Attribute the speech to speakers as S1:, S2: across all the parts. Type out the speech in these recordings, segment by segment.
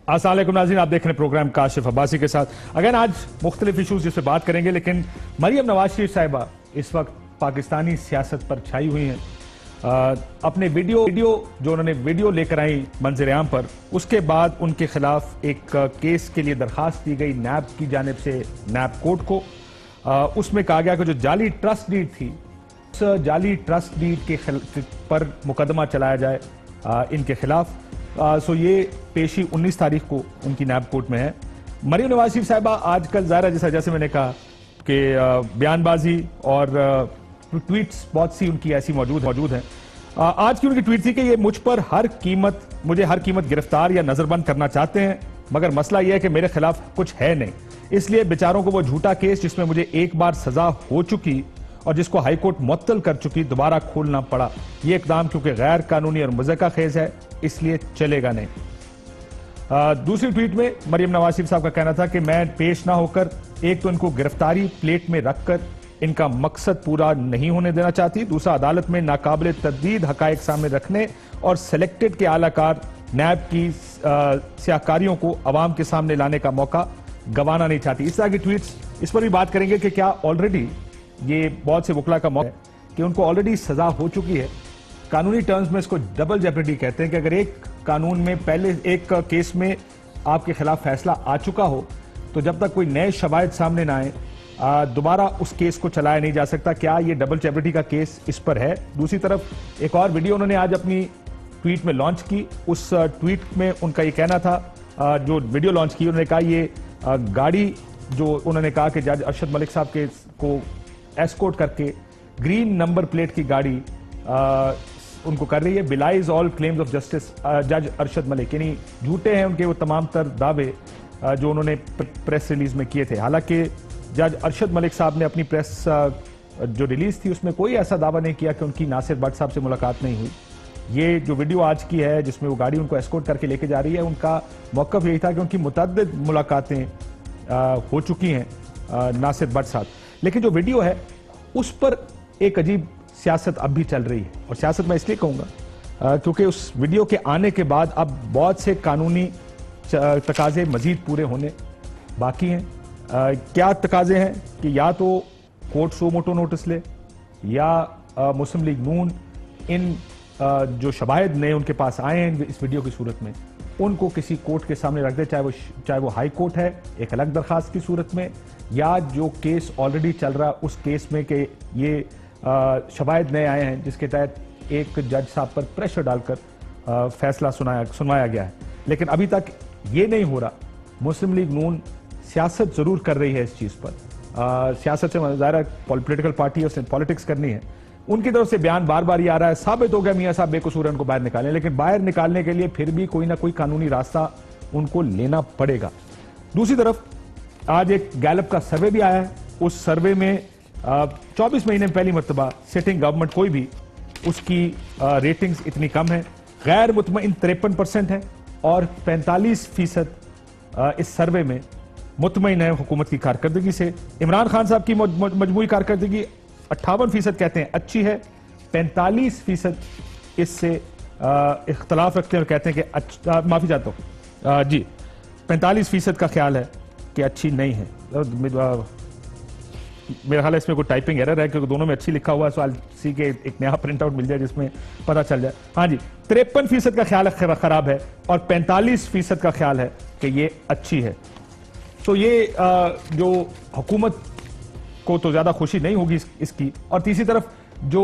S1: अस्सलाम वालेकुम नाज़रीन, आप देख रहे हैं प्रोग्राम काशिफ अब्बासी के साथ। अगेन आज मुख्तलिफ इशूज़ जिस पे बात करेंगे, लेकिन मरियम नवाज शरीफ साहिबा इस वक्त पाकिस्तानी सियासत पर छाई हुई हैं। अपने वीडियो जो उन्होंने वीडियो लेकर आई मंजर आम पर, उसके बाद उनके खिलाफ एक केस के लिए दरखास्त दी गई नैब की जानिब से नैब कोर्ट को। उसमें कहा गया कि जो जाली ट्रस्ट डीड थी, उस जाली ट्रस्ट डीड के पर मुकदमा चलाया जाए इनके खिलाफ। सो ये पेशी 19 तारीख को उनकी नैब कोर्ट में है। मरियम नवाज शरीफ साहिबा आजकल ज़ाहिर जैसे मैंने कहा कि बयानबाजी और ट्वीट्स बहुत सी उनकी ऐसी मौजूद हैं। आज की उनकी ट्वीट थी कि ये मुझे हर कीमत गिरफ्तार या नजरबंद करना चाहते हैं, मगर मसला यह है कि मेरे खिलाफ कुछ है नहीं, इसलिए बेचारों को वो झूठा केस जिसमें मुझे एक बार सजा हो चुकी और जिसको हाईकोर्ट मुअत्तल कर चुकी, दोबारा खोलना पड़ा। ये इकदाम क्योंकि गैर कानूनी और मुज़क्का खेज है, इसलिए चलेगा नहीं। दूसरी ट्वीट में मरियम नवाज शरीफ साहब का कहना था कि मैं पेश ना होकर एक तो इनको गिरफ्तारी प्लेट में रखकर इनका मकसद पूरा नहीं होने देना चाहती, दूसरा अदालत में नाकाबिल तर्दीद हकायक सामने रखने और सेलेक्टेड के आलाकार नैब की स्याकारियों को अवाम के सामने लाने का मौका गंवाना नहीं चाहती। इस तरह की ट्वीट्स, इस पर भी बात करेंगे कि क्या ऑलरेडी ये बहुत से वकला का मौका है कि उनको ऑलरेडी सजा हो चुकी है। कानूनी टर्म्स में इसको डबल जेपरिटी कहते हैं कि अगर एक कानून में पहले एक केस में आपके खिलाफ फैसला आ चुका हो, तो जब तक कोई नए शवाहिद सामने ना आए दोबारा उस केस को चलाया नहीं जा सकता। क्या ये डबल जेपरिटी का केस इस पर है? दूसरी तरफ एक और वीडियो उन्होंने आज अपनी ट्वीट में लॉन्च की। उस ट्वीट में उनका ये कहना था, जो वीडियो लॉन्च की, उन्होंने कहा ये गाड़ी जो उन्होंने कहा कि जज अरशद मलिक साहब के को एस्कॉर्ट करके ग्रीन नंबर प्लेट की गाड़ी उनको कर रही है, बिलाइज ऑल क्लेम्स ऑफ जस्टिस जज अरशद मलिक, यानी झूठे हैं उनके वो तमाम तर दावे जो उन्होंने प्रेस रिलीज में किए थे। हालांकि जज अरशद मलिक साहब ने अपनी प्रेस जो रिलीज थी उसमें कोई ऐसा दावा नहीं किया कि उनकी नासिर भट्ट साहब से मुलाकात नहीं हुई। ये जो वीडियो आज की है जिसमें वो गाड़ी उनको एस्कॉर्ट करके लेके जा रही है, उनका मौकफ यही था कि उनकी मुतअद्दिद मुलाकातें हो चुकी हैं नासिर भट्ट साहब। लेकिन जो वीडियो है उस पर एक अजीब सियासत अब भी चल रही है, और सियासत मैं इसलिए कहूंगा क्योंकि उस वीडियो के आने के बाद अब बहुत से कानूनी तकाजे मजीद पूरे होने बाकी हैं। क्या तकाजे हैं कि या तो कोर्ट सो मोटो नोटिस ले, या मुस्लिम लीग नून इन जो शवाहिद नए उनके पास आए हैं इस वीडियो की सूरत में, उनको किसी कोर्ट के सामने रख दे, चाहे वो हाई कोर्ट है एक अलग दरखास्त की सूरत में, या जो केस ऑलरेडी चल रहा उस केस में कि ये शवाहिद नए आए हैं जिसके तहत एक जज साहब पर प्रेशर डालकर फैसला सुनवाया गया है। लेकिन अभी तक ये नहीं हो रहा। मुस्लिम लीग नून सियासत जरूर कर रही है इस चीज पर। सियासत से ज़ाहिर पॉलिटिकल पार्टी है, उसने पॉलिटिक्स करनी है। उनकी तरफ से बयान बार बार ये आ रहा है, साबित हो गया मियां साहब बेकसूर है, उनको बाहर निकालें। लेकिन बाहर निकालने के लिए फिर भी कोई ना कोई कानूनी रास्ता उनको लेना पड़ेगा। दूसरी तरफ आज एक गैलप का सर्वे भी आया है। उस सर्वे में 24 महीने में पहली मरतबा सिटिंग गवर्नमेंट कोई भी उसकी रेटिंग्स इतनी कम है। गैर मुतमईन 53% है और 45% इस सर्वे में मुतमईन है हुकूमत की कारकर्दगी से। इमरान खान साहब की मजमूई कारकर्दगी 58% कहते हैं अच्छी है, 45% इससे इख्तलाफ रखते हैं और कहते हैं कि माफी चाहता हूं जी, 45% का ख्याल है कि अच्छी नहीं है। मेरा ख्याल है इसमें कोई टाइपिंग एरर है क्योंकि दोनों में अच्छी लिखा हुआ है। सवाल सी के एक नया प्रिंट आउट मिल जाए जिसमें पता चल जाए। हाँ जी, 53% का ख्याल खराब है और 45% का ख्याल है कि ये अच्छी है। तो ये जो हुकूमत को तो ज्यादा खुशी नहीं होगी इसकी। और तीसरी तरफ जो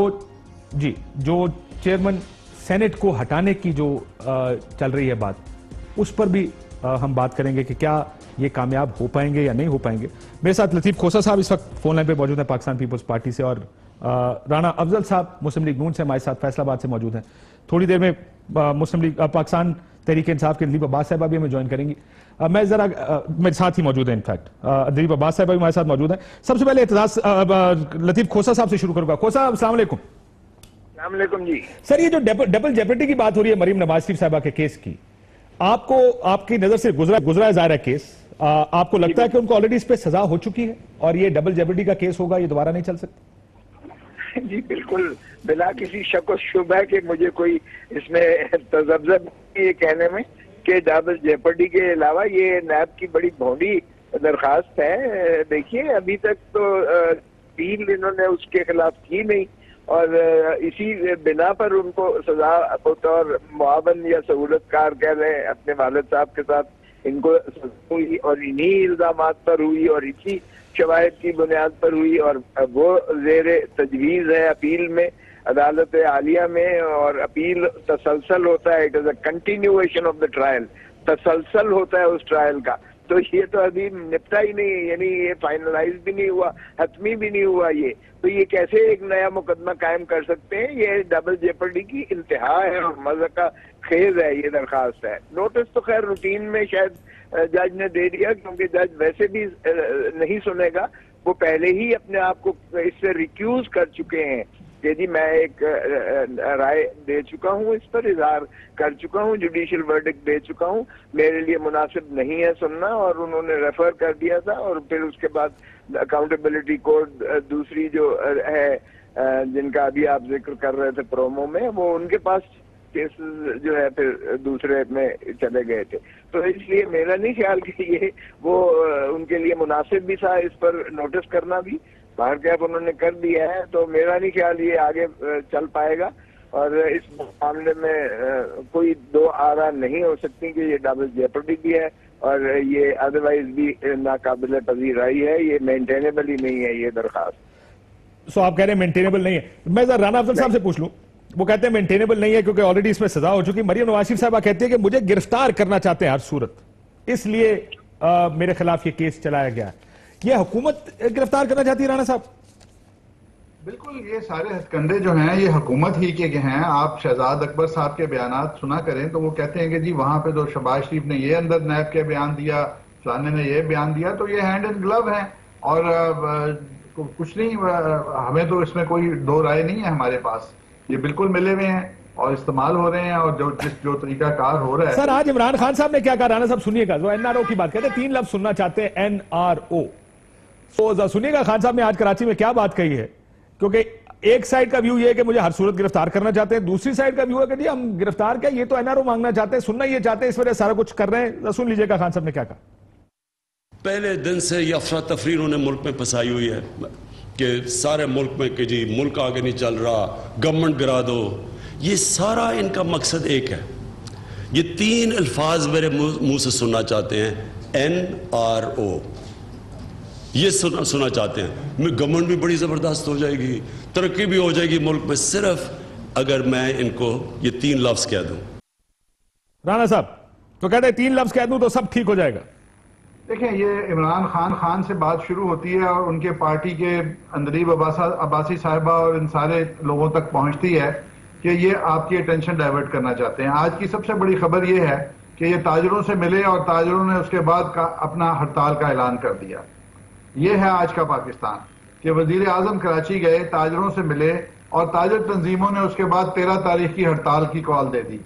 S1: चेयरमैन सेनेट को हटाने की जो चल रही है बात, उस पर भी हम बात करेंगे कि क्या ये कामयाब हो पाएंगे या नहीं हो पाएंगे। मेरे साथ लतीफ खोसा साहब इस वक्त फोन लाइन पे मौजूद हैं पाकिस्तान पीपल्स पार्टी से, और राना अफजल साहब मुस्लिम लीग नून से हमारे साथ फैसलाबाद से मौजूद हैं। थोड़ी देर में मुस्लिम लीग पाकिस्तान तहरीक इंसाफ के दिलीप अब्बास साहबा भी हमें ज्वाइन करेंगी। मैं जरा मेरे साथ ही मौजूद है, इनफैक्ट दिलीप अब्बास साहबा भी हमारे साथ मौजूद है। सबसे पहले एतजाज लतीफ खोसा साहब से शुरू करूंगा। खोसा साहब अस्सलाम वालेकुम।
S2: अस्सलाम वालेकुम जी।
S1: सर, ये जो डबल जेपरिटी की बात हो रही है मरियम नवाज शरीफ साहबा के केस की, आपको आपकी नजर से गुजरा है ज़ाहिर है केस, आपको लगता है कि उनको ऑलरेडी इस पे सजा हो चुकी है और ये डबल जेपरिटी का केस होगा, ये दोबारा नहीं चल सकता?
S2: जी बिल्कुल, बिला किसी शक व शुबह है कि मुझे कोई इसमें तजब्ज़ा ये कहने में कि डबल जेपर्डी के अलावा ये नैब की बड़ी भोंडी दरखास्त है। देखिए अभी तक तो अपील इन्होंने उसके खिलाफ की नहीं और इसी बिना पर उनको सजा बतौर मुआवन या सहूलतकार कह रहे हैं अपने वालिद साहब के साथ इनको हुई और इन्हीं इल्जामात पर हुई और इसी शवाहिद की बुनियाद पर हुई और वो जेर तजवीज़ है अपील में अदालत आलिया में और अपील तसलसल होता है। It is a continuation of the trial, तसलसल होता है उस ट्रायल का। तो ये तो अभी निपटा ही नहीं है, यानी ये फाइनलाइज भी नहीं हुआ, हतमी भी नहीं हुआ ये। तो ये कैसे एक नया मुकदमा कायम कर सकते हैं? ये डबल जेपर्डी की इंतहा है और मज़ा का खेज है ये दरखास्त है। नोटिस तो खैर रूटीन में शायद जज ने दे दिया क्योंकि जज वैसे भी नहीं सुनेगा, वो पहले ही अपने आप को इससे रिक्यूज कर चुके हैं कि जी मैं एक राय दे चुका हूँ, इस पर इजहार कर चुका हूँ, जुडिशियल वर्डिक्ट दे चुका हूँ, मेरे लिए मुनासिब नहीं है सुनना, और उन्होंने रेफर कर दिया था। और फिर उसके बाद अकाउंटेबिलिटी कोड दूसरी जो है जिनका अभी आप जिक्र कर रहे थे प्रोमो में, वो उनके पास केसेस जो है फिर दूसरे में चले गए थे। तो इसलिए मेरा नहीं ख्याल कि ये वो उनके लिए मुनासिब भी था इस पर नोटिस करना भी। बाहर कैप उन्होंने कर दिया है, तो मेरा नहीं ख्याल ये आगे चल पाएगा और इस मामले में कोई दो आरा नहीं हो सकती कि ये डबल जेपर्डी भी है और ये अदरवाइज भी नाकाबिल पजीराई है। ये मेंटेनेबल ही नहीं है ये दरखास्त।
S1: सो आप कह रहे हैं मेंटेनेबल नहीं है। मैं जरा राना अफजल साहब से पूछ लूं, वो कहते हैं मेंटेनेबल नहीं है क्योंकि ऑलरेडी इसमें सजा हो चुकी। मरियम नवाज शरीफ साहबा कहती है कि मुझे गिरफ्तार करना चाहते हैं हर सूरत, इसलिए मेरे खिलाफ ये केस चलाया गया। ये हुकूमत गिरफ्तार करना चाहती है राणा साहब?
S3: बिल्कुल, ये सारे हथकंडे जो हैं ये हुकूमत ही के हैं। आप शहजाद अकबर साहब के बयानात सुना करें तो वो कहते हैं कि जी वहां पे तो शहबाज शरीफ ने ये अंदर नैब के बयान दिया, फलाने ने ये बयान दिया, तो ये हैंड एंड ग्लव है और कुछ नहीं, हमें तो इसमें कोई दो राय नहीं है हमारे पास। ये बिल्कुल मिले हुए हैं और इस्तेमाल हो रहे हैं और जो तरीका कार हो रहा है।
S1: सर आज इमरान खान साहब ने क्या कहा, राणा साहब सुनिएगा, जो एनआरओ की बात कहते हैं, 3 लफ्ज सुनना चाहते हैं एनआरओ। तो सुनिएगा खान साहब ने आज कराची में क्या बात कही है, क्योंकि एक साइड का व्यू ये है कि मुझे हर सूरत गिरफ्तार करना चाहते हैं, दूसरी साइड का व्यू है कि जी हम गिरफ्तार क्या, ये तो एनआरओ मांगना चाहते हैं, सुनना ये चाहते हैं, इस वजह सारा कुछ कर रहे हैं। सुन लीजिएगा खान साहब ने क्या कहा।
S4: पहले दिन से ये अफरा तफरी उन्होंने मुल्क में फंसाई हुई है कि सारे मुल्क में कि जी मुल्क आगे नहीं चल रहा, गवर्नमेंट गिरा दो। ये सारा इनका मकसद एक है। ये 3 अल्फाज मेरे मुंह से सुनना चाहते हैं, एनआरओ। ये सुना चाहते हैं मैं गवर्नमेंट भी बड़ी जबरदस्त हो जाएगी, तरक्की भी हो जाएगी मुल्क में, सिर्फ अगर मैं इनको ये 3 लफ्ज कह दूं।
S1: राणा साहब तो कहते हैं 3 लफ्ज कह दूं तो सब ठीक हो जाएगा।
S3: देखें, ये इमरान खान से बात शुरू होती है और उनके पार्टी के अंदरीब अब्बासी साहिबा और इन सारे लोगों तक पहुंचती है कि ये आपकी अटेंशन डाइवर्ट करना चाहते हैं। आज की सबसे बड़ी खबर ये है कि ये ताजरों से मिले और ताजरों ने उसके बाद अपना हड़ताल का ऐलान कर दिया। ये है आज का पाकिस्तान कि वजीर आजम कराची गए, ताजरों से मिले और ताजर तंजीमों ने उसके बाद 13 तारीख की हड़ताल की कॉल दे दी।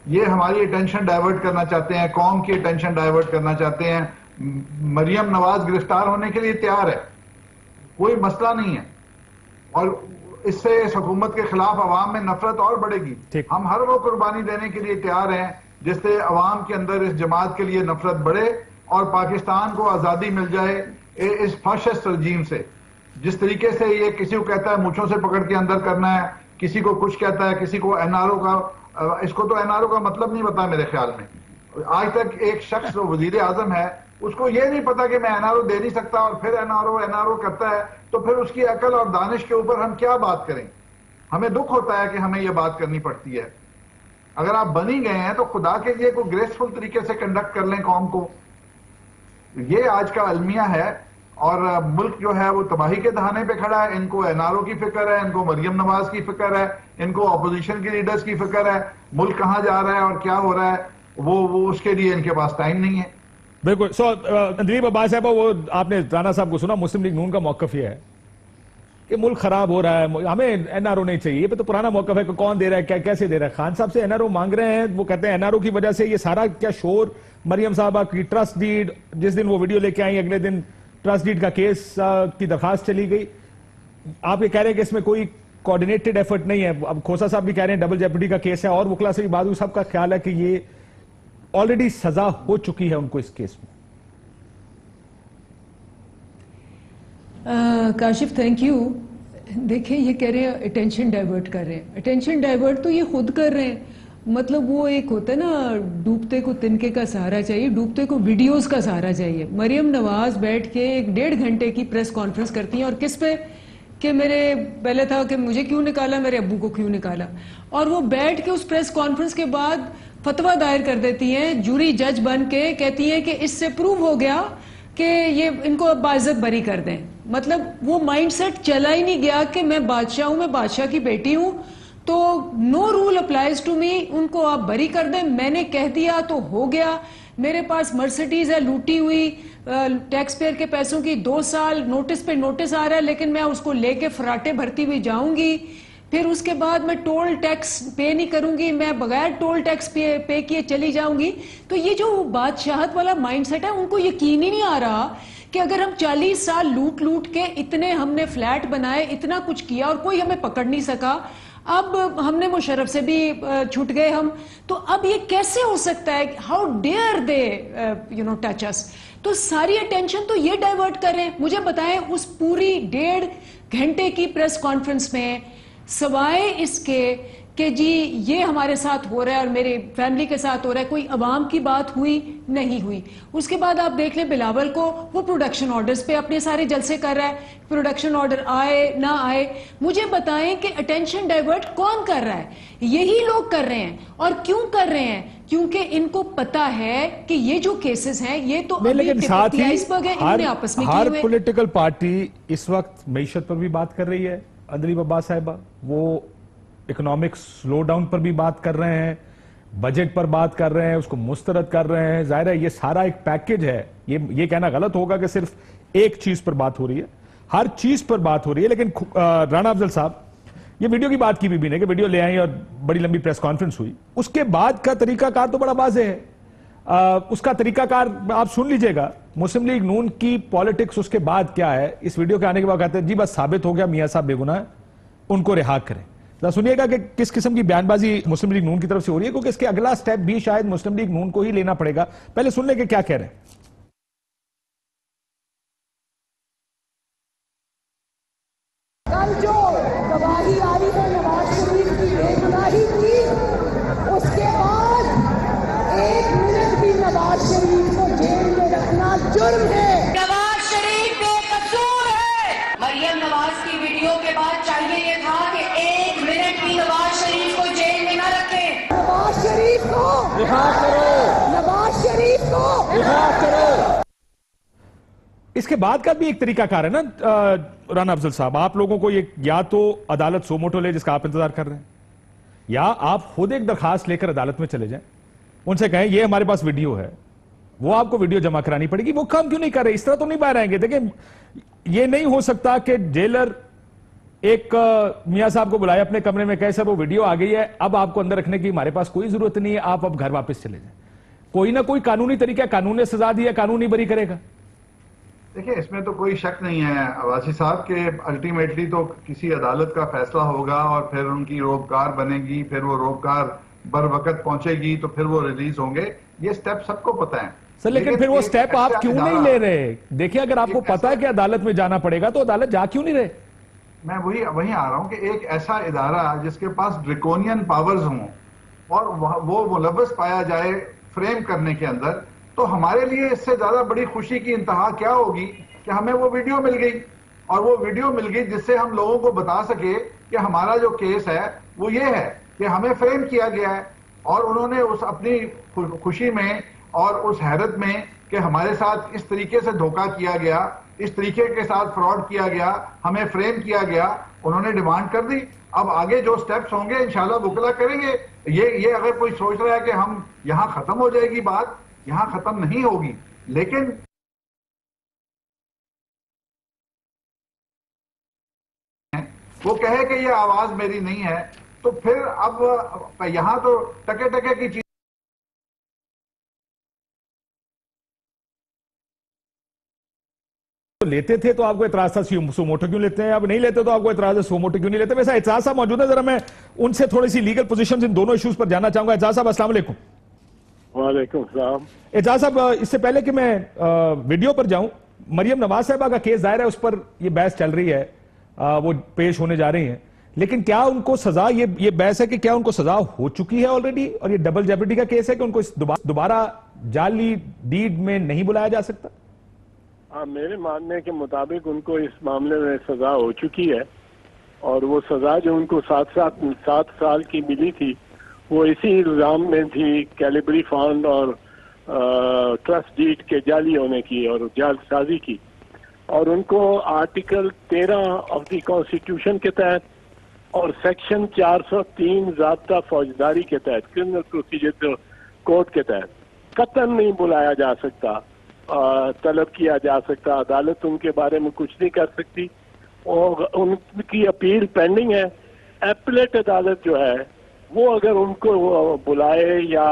S3: ये हमारी अटेंशन डाइवर्ट करना चाहते हैं, कौम की अटेंशन डाइवर्ट करना चाहते हैं। मरियम नवाज गिरफ्तार होने के लिए तैयार है, कोई मसला नहीं है, और इससे इस हुकूमत के खिलाफ अवाम में नफरत और बढ़ेगी। हम हर वो कुर्बानी देने के लिए तैयार हैं जिससे अवाम के अंदर इस जमात के लिए नफरत बढ़े और पाकिस्तान को आजादी मिल जाए इस फाशिस्ट रजीम से। जिस तरीके से ये किसी को कहता है मुछों से पकड़ के अंदर करना है, किसी को कुछ कहता है, किसी को एनआरओ का, इसको तो एनआरओ का मतलब नहीं पता मेरे ख्याल में। आज तक एक शख्स जो वजीर आजम है उसको ये नहीं पता कि मैं एनआरओ दे नहीं सकता, और फिर एनआरओ करता है, तो फिर उसकी अकल और दानिश के ऊपर हम क्या बात करें। हमें दुख होता है कि हमें यह बात करनी पड़ती है। अगर आप बनी गए हैं तो खुदा के लिए कोई ग्रेसफुल तरीके से कंडक्ट कर लें कौम को। ये आज का अलमिया है और मुल्क जो है वो तबाही के दहाने पे खड़ा है। इनको एनआरओ की फिक्र है, इनको मरियम नवाज की फिक्र है, इनको अपोजिशन के लीडर्स की फिक्र है। मुल्क कहां जा रहा है और क्या हो रहा है वो उसके लिए इनके पास टाइम नहीं है।
S1: बिल्कुल। सो अंदरीब अब्बास साहब, वो आपने राणा साहब को सुना, मुस्लिम लीग नून का मौकफ ये है कि मुल्क खराब हो रहा है, हमें एनआरओ नहीं चाहिए। ये तो पुराना मौकफ है कि कौन दे रहा है, कैसे दे रहा है। खान साहब से एनआरओ मांग रहे हैं, वो कहते हैं एनआरओ की वजह से ये सारा क्या शोर, मरियम साहबा की ट्रस्ट डीड, जिस दिन वो वीडियो लेके आई अगले दिन ट्रस्ट डीड का केस की दरखास्त चली गई। आप ये कह रहे हैं कि इसमें कोई कोऑर्डिनेटेड एफर्ट नहीं है। अब खोसा साहब भी कह रहे हैं डबल जेपटी का केस है, और वकला से भी बात हुई, सबका ख्याल है कि ये ऑलरेडी सजा हो चुकी है उनको इस केस में?
S5: Kashif thank you. देखिए ये कह रहे हैं अटेंशन डाइवर्ट कर रहे हैं, अटेंशन डाइवर्ट तो ये खुद कर रहे हैं। मतलब वो एक होता है ना, डूबते को तिनके का सहारा चाहिए, डूबते को वीडियोस का सहारा चाहिए। मरियम नवाज बैठ के 1.5 घंटे की प्रेस कॉन्फ्रेंस करती हैं, और किस पे कि मेरे पहले था कि मुझे क्यों निकाला, मेरे अब्बू को क्यों निकाला, और वो बैठ के उस प्रेस कॉन्फ्रेंस के बाद फतवा दायर कर देती हैं, जूरी जज बन के कहती हैं कि इससे प्रूव हो गया कि ये इनको बाइज्जत बरी कर दें। मतलब वो माइंडसेट चला ही नहीं गया कि मैं बादशाह हूं, मैं बादशाह की बेटी हूं, तो no rule applies to me, उनको आप बरी कर दें, मैंने कह दिया तो हो गया। मेरे पास मर्सिडीज है लूटी हुई टैक्स पेयर के पैसों की, 2 साल नोटिस पे नोटिस आ रहा है, लेकिन मैं उसको लेके फराटे भरती हुई जाऊंगी। फिर उसके बाद मैं टोल टैक्स पे नहीं करूंगी, मैं बगैर टोल टैक्स पे किए चली जाऊंगी। तो ये जो बादशाहत वाला माइंडसेट है, उनको यकीन ही नहीं आ रहा कि अगर हम 40 साल लूट लूट के इतने हमने फ्लैट बनाए, इतना कुछ किया और कोई हमें पकड़ नहीं सका, अब हमने मुशर्रफ से भी छूट गए हम, तो अब ये कैसे हो सकता है? हाउ डेयर दे टच अस। तो सारी अटेंशन तो ये डाइवर्ट कर रहे हैं। मुझे बताएं, उस पूरी 1.5 घंटे की प्रेस कॉन्फ्रेंस में सवाए इसके कि जी ये हमारे साथ हो रहा है और मेरे फैमिली के साथ हो रहा है, कोई अवाम की बात हुई नहीं हुई। उसके बाद आप देख लें बिलावल को, वो प्रोडक्शन ऑर्डर्स पे अपने सारे जलसे कर रहा है, प्रोडक्शन ऑर्डर आए ना आए। मुझे बताएं कि अटेंशन डाइवर्ट कौन कर रहा है? यही लोग कर रहे हैं। और क्यों कर रहे हैं? क्योंकि इनको पता है कि ये जो केसेस हैं ये तो
S1: लेकिन साथ ही
S5: आपस में
S1: हर पॉलिटिकल पार्टी इस वक्त मईशत पर भी बात कर रही है। अंदलीब अब्बास साहिबा वो इकोनॉमिक स्लो डाउन पर भी बात कर रहे हैं, बजट पर बात कर रहे हैं, उसको मुस्तरद कर रहे हैं। जाहिर है ये सारा एक पैकेज है। ये कहना गलत होगा कि सिर्फ एक चीज पर बात हो रही है, हर चीज पर बात हो रही है। लेकिन राना अफजल साहब, ये वीडियो की बात की बीबी ने कि वीडियो ले आई और बड़ी लंबी प्रेस कॉन्फ्रेंस हुई, उसके बाद का तरीकाकार तो बड़ा वाज़ेह है। उसका तरीकाकार आप सुन लीजिएगा। मुस्लिम लीग नून की पॉलिटिक्स उसके बाद क्या है, इस वीडियो के आने के बाद कहते हैं जी बस साबित हो गया मियां साहब बेगुनाह है, उनको रिहा करें। सुनिएगा कि किस किस्म की बयानबाजी मुस्लिम लीग नून की तरफ से हो रही है, क्योंकि इसके अगला स्टेप भी शायद मुस्लिम लीग नून को ही लेना पड़ेगा। पहले सुन ले कि क्या कह रहे हैं।
S6: कल जो गवाही आई है नवाज शरीफ की बेगुनाही की, उसके बाद 1 मिनट भी नवाज शरीफ को जेल में रखना जुर्म है।
S7: नवाज शरीफ बेकसूर है। मरियम नवाज की वीडियो के बाद चाहिए ये था कि 1 मिनट भी नवाज शरीफ को जेल में न रखें।
S6: नवाज शरीफ को रिहा करो, नवाज शरीफ को रिहा करो।
S1: इसके बाद का भी एक तरीकाकार है ना राना अफजल साहब, आप लोगों को ये या तो अदालत सो मोटो ले जिसका आप इंतजार कर रहे हैं, या आप खुद एक दरखास्त लेकर अदालत में चले जाएं, उनसे कहें ये हमारे पास वीडियो है, वो आपको वीडियो जमा करानी पड़ेगी। वो काम क्यों नहीं कर रहे? इस तरह तो नहीं बाहर आएंगे। देखिए ये नहीं हो सकता कि जेलर एक मियां साहब को बुलाए अपने कमरे में, कहे सर वो वीडियो आ गई है, अब आपको अंदर रखने की हमारे पास कोई जरूरत नहीं है, आप अब घर वापस चले जाएं। कोई ना कोई कानूनी तरीका, कानून ने सजा दी है, कानून ही बरी करेगा।
S3: देखिए इसमें तो कोई शक नहीं है अब्बासी साहब के अल्टीमेटली तो किसी अदालत का फैसला होगा और फिर उनकी रोबकार बनेगी, फिर वो रोबकार बर वक्त पहुंचेगी तो फिर वो रिलीज होंगे। ये स्टेप सबको पता है
S1: सर, लेकिन फिर वो स्टेप आप क्यों नहीं ले रहे? देखिए अगर आपको पता है कि अदालत में जाना पड़ेगा तो अदालत जा क्यों नहीं रहे?
S3: मैं वही आ रहा हूं कि एक ऐसा इदारा जिसके पास ड्रेकोनियन पावर्स हों और वो मुलव्वस पाया जाए फ्रेम करने के अंदर, तो हमारे लिए इससे ज्यादा बड़ी खुशी की इंतहा क्या होगी कि हमें वो वीडियो मिल गई, और वो वीडियो मिल गई जिससे हम लोगों को बता सके कि हमारा जो केस है वो ये है कि हमें फ्रेम किया गया है। और उन्होंने उस अपनी खुशी में और उस हैरत में कि हमारे साथ इस तरीके से धोखा किया गया, इस तरीके के साथ फ्रॉड किया गया, हमें फ्रेम किया गया, उन्होंने डिमांड कर दी। अब आगे जो स्टेप्स होंगे इंशाल्लाह वुकला करेंगे। ये अगर कोई सोच रहा है कि हम यहां खत्म हो जाएगी बात, यहां खत्म नहीं होगी। लेकिन वो कहे कि ये आवाज मेरी नहीं है, तो फिर अब यहां तो टके टके की चीज
S1: लेते थे तो आपको इतराज था सोमोटो क्यों लेते हैं, अब नहीं लेते तो आपको इतराज है सोमोटो क्यों नहीं लेते। वैसा एजाज साहब मौजूद है, जरा मैं उनसे थोड़ी सी लीगल पोजीशन इन दोनों इश्यूज पर जानना चाहूंगा। एजाज साहब अस्सलाम वालेकुम।
S8: वालेकुम सलाम।
S1: एजाज साहब, इससे पहले कि मैं वीडियो पर जाऊं, मरियम नवाज साहिबा का केस दायर है, उस पर ये बहस चल रही है, वो पेश होने जा रही हैं, लेकिन क्या उनको सजा, ये बहस है कि क्या उनको सजा हो चुकी है ऑलरेडी और ये डबल जेपरिटी का केस है कि उनको दोबारा जाली डीड में नहीं बुलाया जा सकता?
S8: हाँ, मेरे मानने के मुताबिक उनको इस मामले में सजा हो चुकी है और वो सजा जो उनको 7 साल की मिली थी वो इसी इल्जाम में थी, कैलिबरी फंड और ट्रस्ट डीड के जाली होने की और जालसाजी की। और उनको आर्टिकल 13 ऑफ द कॉन्स्टिट्यूशन के तहत और सेक्शन 403 ज़ाब्ता फौजदारी के तहत, क्रिमिनल प्रोसीजर कोड के तहत कतई नहीं बुलाया जा सकता, तलब किया जा सकता। अदालत उनके बारे में कुछ नहीं कर सकती और उनकी अपील पेंडिंग है। एपलेट अदालत जो है वो अगर उनको बुलाए या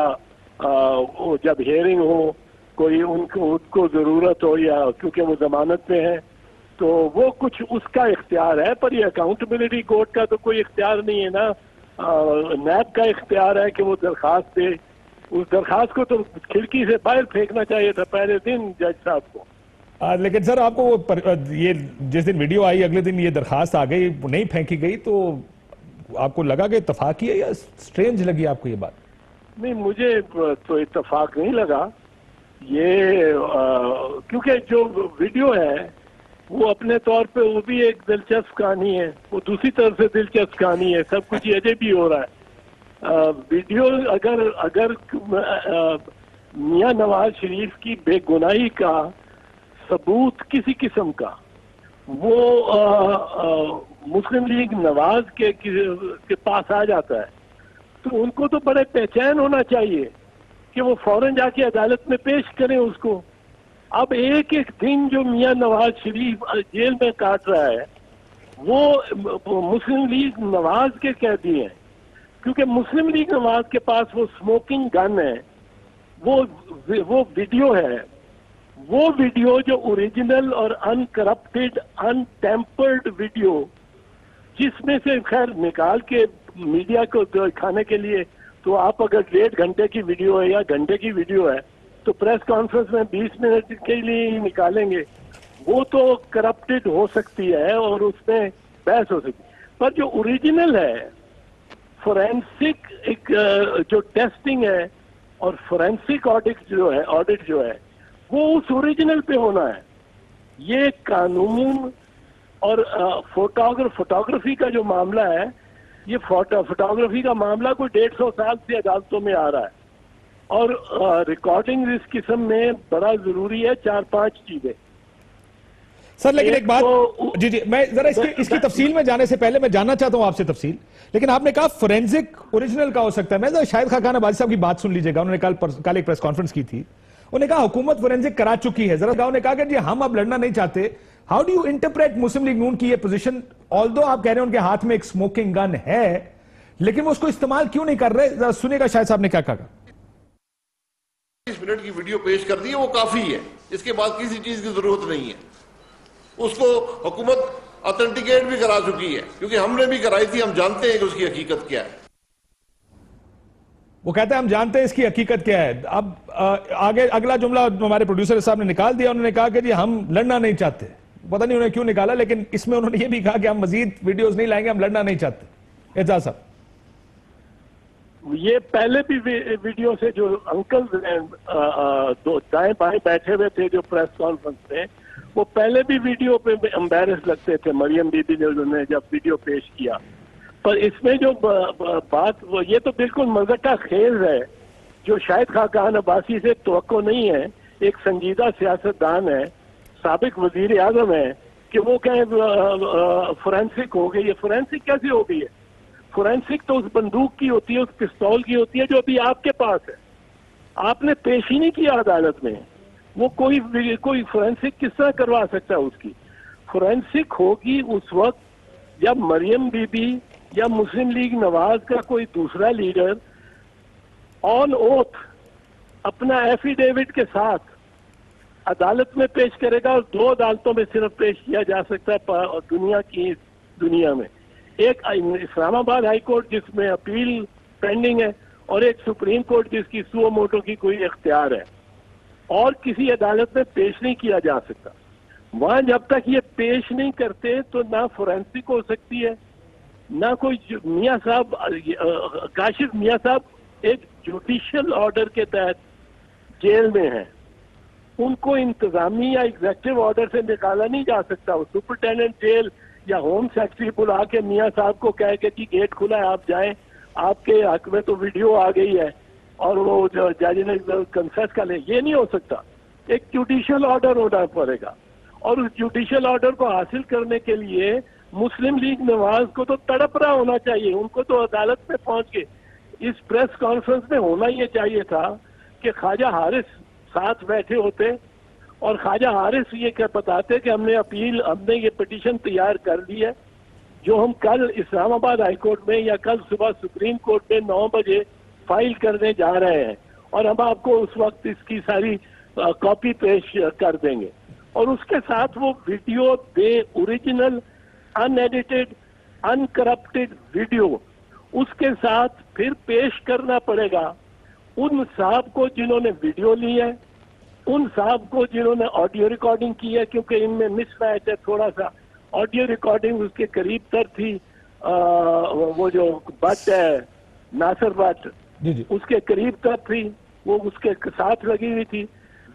S8: जब हियरिंग हो, कोई उनको जरूरत हो या क्योंकि वो जमानत में है, तो वो कुछ उसका इख्तियार है, पर ये अकाउंटेबिलिटी कोर्ट का तो कोई इख्तियार नहीं है ना। नैब का इख्तियार है कि वो दरखास्त दे। उस दरखास्त को तो खिड़की से बाहर फेंकना चाहिए था पहले दिन जज साहब को।
S1: लेकिन सर आपको ये जिस दिन वीडियो आई अगले दिन ये दरखास्त आ गई, नहीं फेंकी गई, तो आपको लगा कि इत्तेफाकी है या स्ट्रेंज लगी आपको ये बात?
S8: नहीं, मुझे तो इत्तेफाक नहीं लगा ये, क्योंकि जो वीडियो है वो अपने तौर पे वो भी एक दिलचस्प कहानी है, वो दूसरी तरफ से दिलचस्प कहानी है, सब कुछ ये भी हो रहा है। वीडियो अगर मियां नवाज शरीफ की बेगुनाही का सबूत किसी किस्म का वो मुस्लिम लीग नवाज के पास आ जाता है, तो उनको तो बड़े बेचैन होना चाहिए कि वो फौरन जाके अदालत में पेश करें उसको। अब एक एक दिन जो मियां नवाज शरीफ जेल में काट रहा है वो मुस्लिम लीग नवाज के कैदी हैं, क्योंकि मुस्लिम लीग नवाज के पास वो स्मोकिंग गन है, वो वीडियो है, वो वीडियो जो ओरिजिनल और अनकरप्टेड अनटेम्पर्ड वीडियो, जिसमें से खैर निकाल के मीडिया को दिखाने के लिए, तो आप अगर 1.5 घंटे की वीडियो है या घंटे की वीडियो है तो प्रेस कॉन्फ्रेंस में 20 मिनट के लिए ही निकालेंगे, वो तो करप्टेड हो सकती है और उसमें बहस हो सकती है। पर जो ओरिजिनल है, फोरेंसिक एक जो टेस्टिंग है और फोरेंसिक ऑडिट जो है वो उस ओरिजिनल पे होना है। ये कानून और फोटोग्राफी का जो मामला है, ये फोटोग्राफी का मामला कोई 150 साल से अदालतों में आ रहा है और रिकॉर्डिंग इस किस्म में बड़ा जरूरी है। 4-5 चीजें
S1: सर, लेकिन एक बात जी मैं जरा इसकी तफसील में जाने से पहले मैं जानना चाहता हूं आपसे तफसील, लेकिन आपने कहा फोरेंसिक ओरिजिनल का हो सकता है। मैं शाहिद खान अब्बासी साहब की बात सुन लीजिएगा, उन्होंने कल एक प्रेस कॉन्फ्रेंस की थी, उन्होंने कहा हुकूमत फोरेंसिक करा चुकी है। जरा उन्होंने कहा कि जी हम अब लड़ना नहीं चाहते। How do you interpret Muslim League Noon की ये पोजीशन? ऑल्दो आप कह रहे हैं उनके हाथ में एक स्मोकिंग गन है, लेकिन वो उसको इस्तेमाल क्यों नहीं कर रहे? जरा सुनिएगा शाहिद साहब ने क्या कहा।
S9: 20 मिनट की वीडियो पेश कर दी है, वो काफी है, इसके बाद किसी चीज की जरूरत नहीं है। उसको हुकूमत ऑथेंटिकेट भी करा चुकी है, क्योंकि हमने भी कराई थी, हम जानते हैं कि उसकी हकीकत क्या है।
S1: वो कहते हैं हम जानते हैं इसकी हकीकत क्या है। अब आगे अगला जुमला हमारे प्रोड्यूसर साहब ने निकाल दिया, उन्होंने कहा कि जी हम लड़ना नहीं चाहते। पता नहीं उन्होंने क्यों निकाला, लेकिन इसमें उन्होंने ये भी कहा कि हम मजीद वीडियोस नहीं लाएंगे, हम लड़ना नहीं चाहते। एजाज साहब,
S8: ये पहले भी वीडियो से जो अंकल दो दाएं बाएं बैठे हुए थे जो प्रेस कॉन्फ्रेंस में, वो पहले भी वीडियो पे एम्बैरस लगते थे मरियम बीबी ने जब वीडियो पेश किया। पर इसमें जो बात ये तो बिल्कुल मज़ाक का खेल है, जो शाहिद खान अब्बासी से तवक्को नहीं है। एक संजीदा सियासतदान है, साबिक वजीर आजम है, कि वो कहें फोरेंसिक हो गई। ये फोरेंसिक कैसे हो गई है? फोरेंसिक तो उस बंदूक की होती है, उस पिस्तौल की होती है जो अभी आपके पास है, आपने पेश ही नहीं किया अदालत में। वो कोई फोरेंसिक किस तरह करवा सकता है? उसकी फोरेंसिक होगी उस वक्त जब मरियम बीबी या मुस्लिम लीग नवाज का कोई दूसरा लीडर ऑन ओथ अपना एफिडेविट के साथ अदालत में पेश करेगा, और 2 अदालतों में सिर्फ पेश किया जा सकता है दुनिया में। एक इस्लामाबाद हाई कोर्ट जिसमें अपील पेंडिंग है, और एक सुप्रीम कोर्ट जिसकी सुओ मोटो की कोई इख्तियार है, और किसी अदालत में पेश नहीं किया जा सकता। वहां जब तक ये पेश नहीं करते तो ना फोरेंसिक हो सकती है, ना कोई मियाँ साहब, काशिफ मियाँ साहब एक जुडिशियल ऑर्डर के तहत जेल में है, उनको इंतजामी या एग्जेक्टिव ऑर्डर से निकाला नहीं जा सकता। वो सुपरिटेंडेंट जेल या होम सेक्रेटरी बुला के मियाँ साहब को कह के कि गेट खुला है, आप जाएं, आपके हक में तो वीडियो आ गई है और वो जो जज ने कंफेस कर ले, ये नहीं हो सकता। एक जुडिशियल ऑर्डर होना पड़ेगा, और उस जुडिशियल ऑर्डर को हासिल करने के लिए मुस्लिम लीग नवाज को तो तड़प रहा होना चाहिए, उनको तो अदालत में पहुंच के इस प्रेस कॉन्फ्रेंस में होना ये चाहिए था कि ख्वाजा हारिस साथ बैठे होते और ख्वाजा हारिस ये क्या बताते कि हमने ये पिटीशन तैयार कर ली है, जो हम कल इस्लामाबाद हाई कोर्ट में या कल सुबह सुप्रीम कोर्ट में 9 बजे फाइल करने जा रहे हैं, और हम आपको उस वक्त इसकी सारी कॉपी पेश कर देंगे। और उसके साथ वो वीडियो दे, ओरिजिनल अनएडिटेड अनकरप्टेड वीडियो उसके साथ फिर पेश करना पड़ेगा उन साहब को जिन्होंने वीडियो ली है, उन साहब को जिन्होंने ऑडियो रिकॉर्डिंग की है, क्योंकि इनमें मिसमैच है थोड़ा सा। ऑडियो रिकॉर्डिंग उसके करीब तर थी, वो जो भट्ट है नासिर भट्ट, उसके करीब तक थी, वो उसके साथ लगी हुई थी,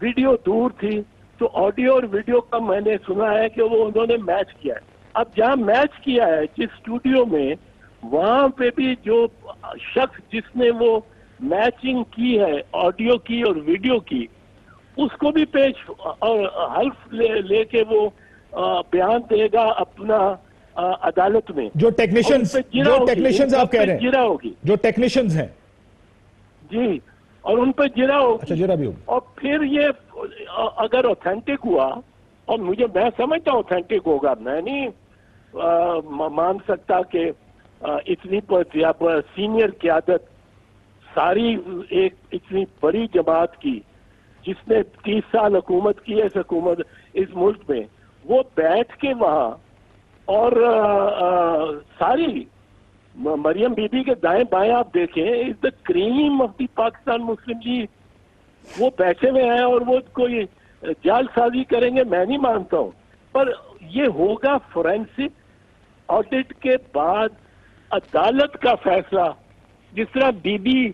S8: वीडियो दूर थी। तो ऑडियो और वीडियो का मैंने सुना है कि वो उन्होंने मैच किया है। अब जहां मैच किया है जिस स्टूडियो में, वहां पे भी जो शख्स जिसने वो मैचिंग की है ऑडियो की और वीडियो की, उसको भी पेश और हल्फ लेके वो बयान देगा अपना अदालत में।
S1: जो टेक्नीशियंस आप कह रहे हैं,
S8: जिरा होगी,
S1: जो टेक्नीशियंस हैं
S8: जी, और उन पर जिरा होगी।
S1: अच्छा, जिरा भी होगी।
S8: और फिर ये अगर ऑथेंटिक हुआ, और मैं समझता हूँ ऑथेंटिक होगा, मैं नहीं मान सकता कि इतनी सीनियर क़यादत सारी एक इतनी बड़ी जमात की जिसने 30 साल हुकूमत की है इस मुल्क में, वो बैठ के वहां और सारी मरियम बीबी के दाएं बाएं आप देखें, is the cream of the Pakistan Muslim league, वो बैठे हुए हैं और वो कोई जालसाजी करेंगे, मैं नहीं मानता हूं। पर ये होगा फोरेंसिक ऑडिट के बाद अदालत का फैसला। जिस तरह बीबी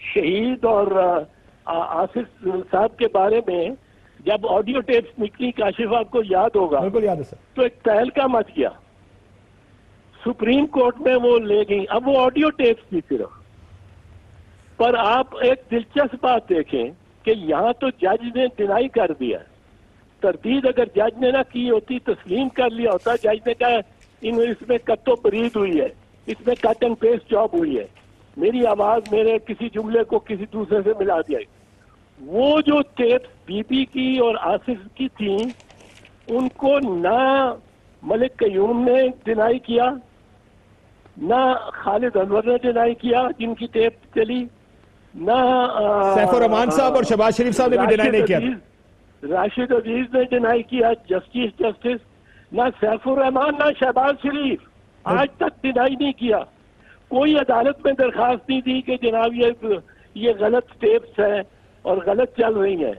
S8: शहीद और आसिफ साहब के बारे में जब ऑडियो टेप्स निकली, काशिफ आपको याद होगा,
S1: बिल्कुल याद है सर,
S8: तो एक तहलका मच गया, सुप्रीम कोर्ट में वो ले गई। अब वो ऑडियो टेप्स थी सिर्फ, पर आप एक दिलचस्प बात देखें कि यहाँ तो जज ने डिनाई कर दिया। तरदीद अगर जज ने ना की होती, तस्लीम कर लिया होता, जज ने कहा इसमें कत्तो बरीद हुई है, इसमें कट एंड पेस्ट जॉब हुई है, मेरी आवाज मेरे किसी जुमले को किसी दूसरे से मिला दिया। वो जो टेप्स बीबी की और आसिफ की थी, उनको ना मलिक कयूम ने डिनाई किया, ना खालिद अनवर ने डिनाई किया जिनकी टेप चली, ना
S1: सैफुर रहमान साहब और शहबाज शरीफ साहब ने भी डिनाई नहीं किया,
S8: राशिद अजीज ने डिनाई किया, जस्टिस ना सैफुर रहमान ना शहबाज शरीफ आज तक डिनाई नहीं किया। कोई अदालत में दरखास्त नहीं दी कि जनाब ये गलत टेप्स है और गलत चल रही है,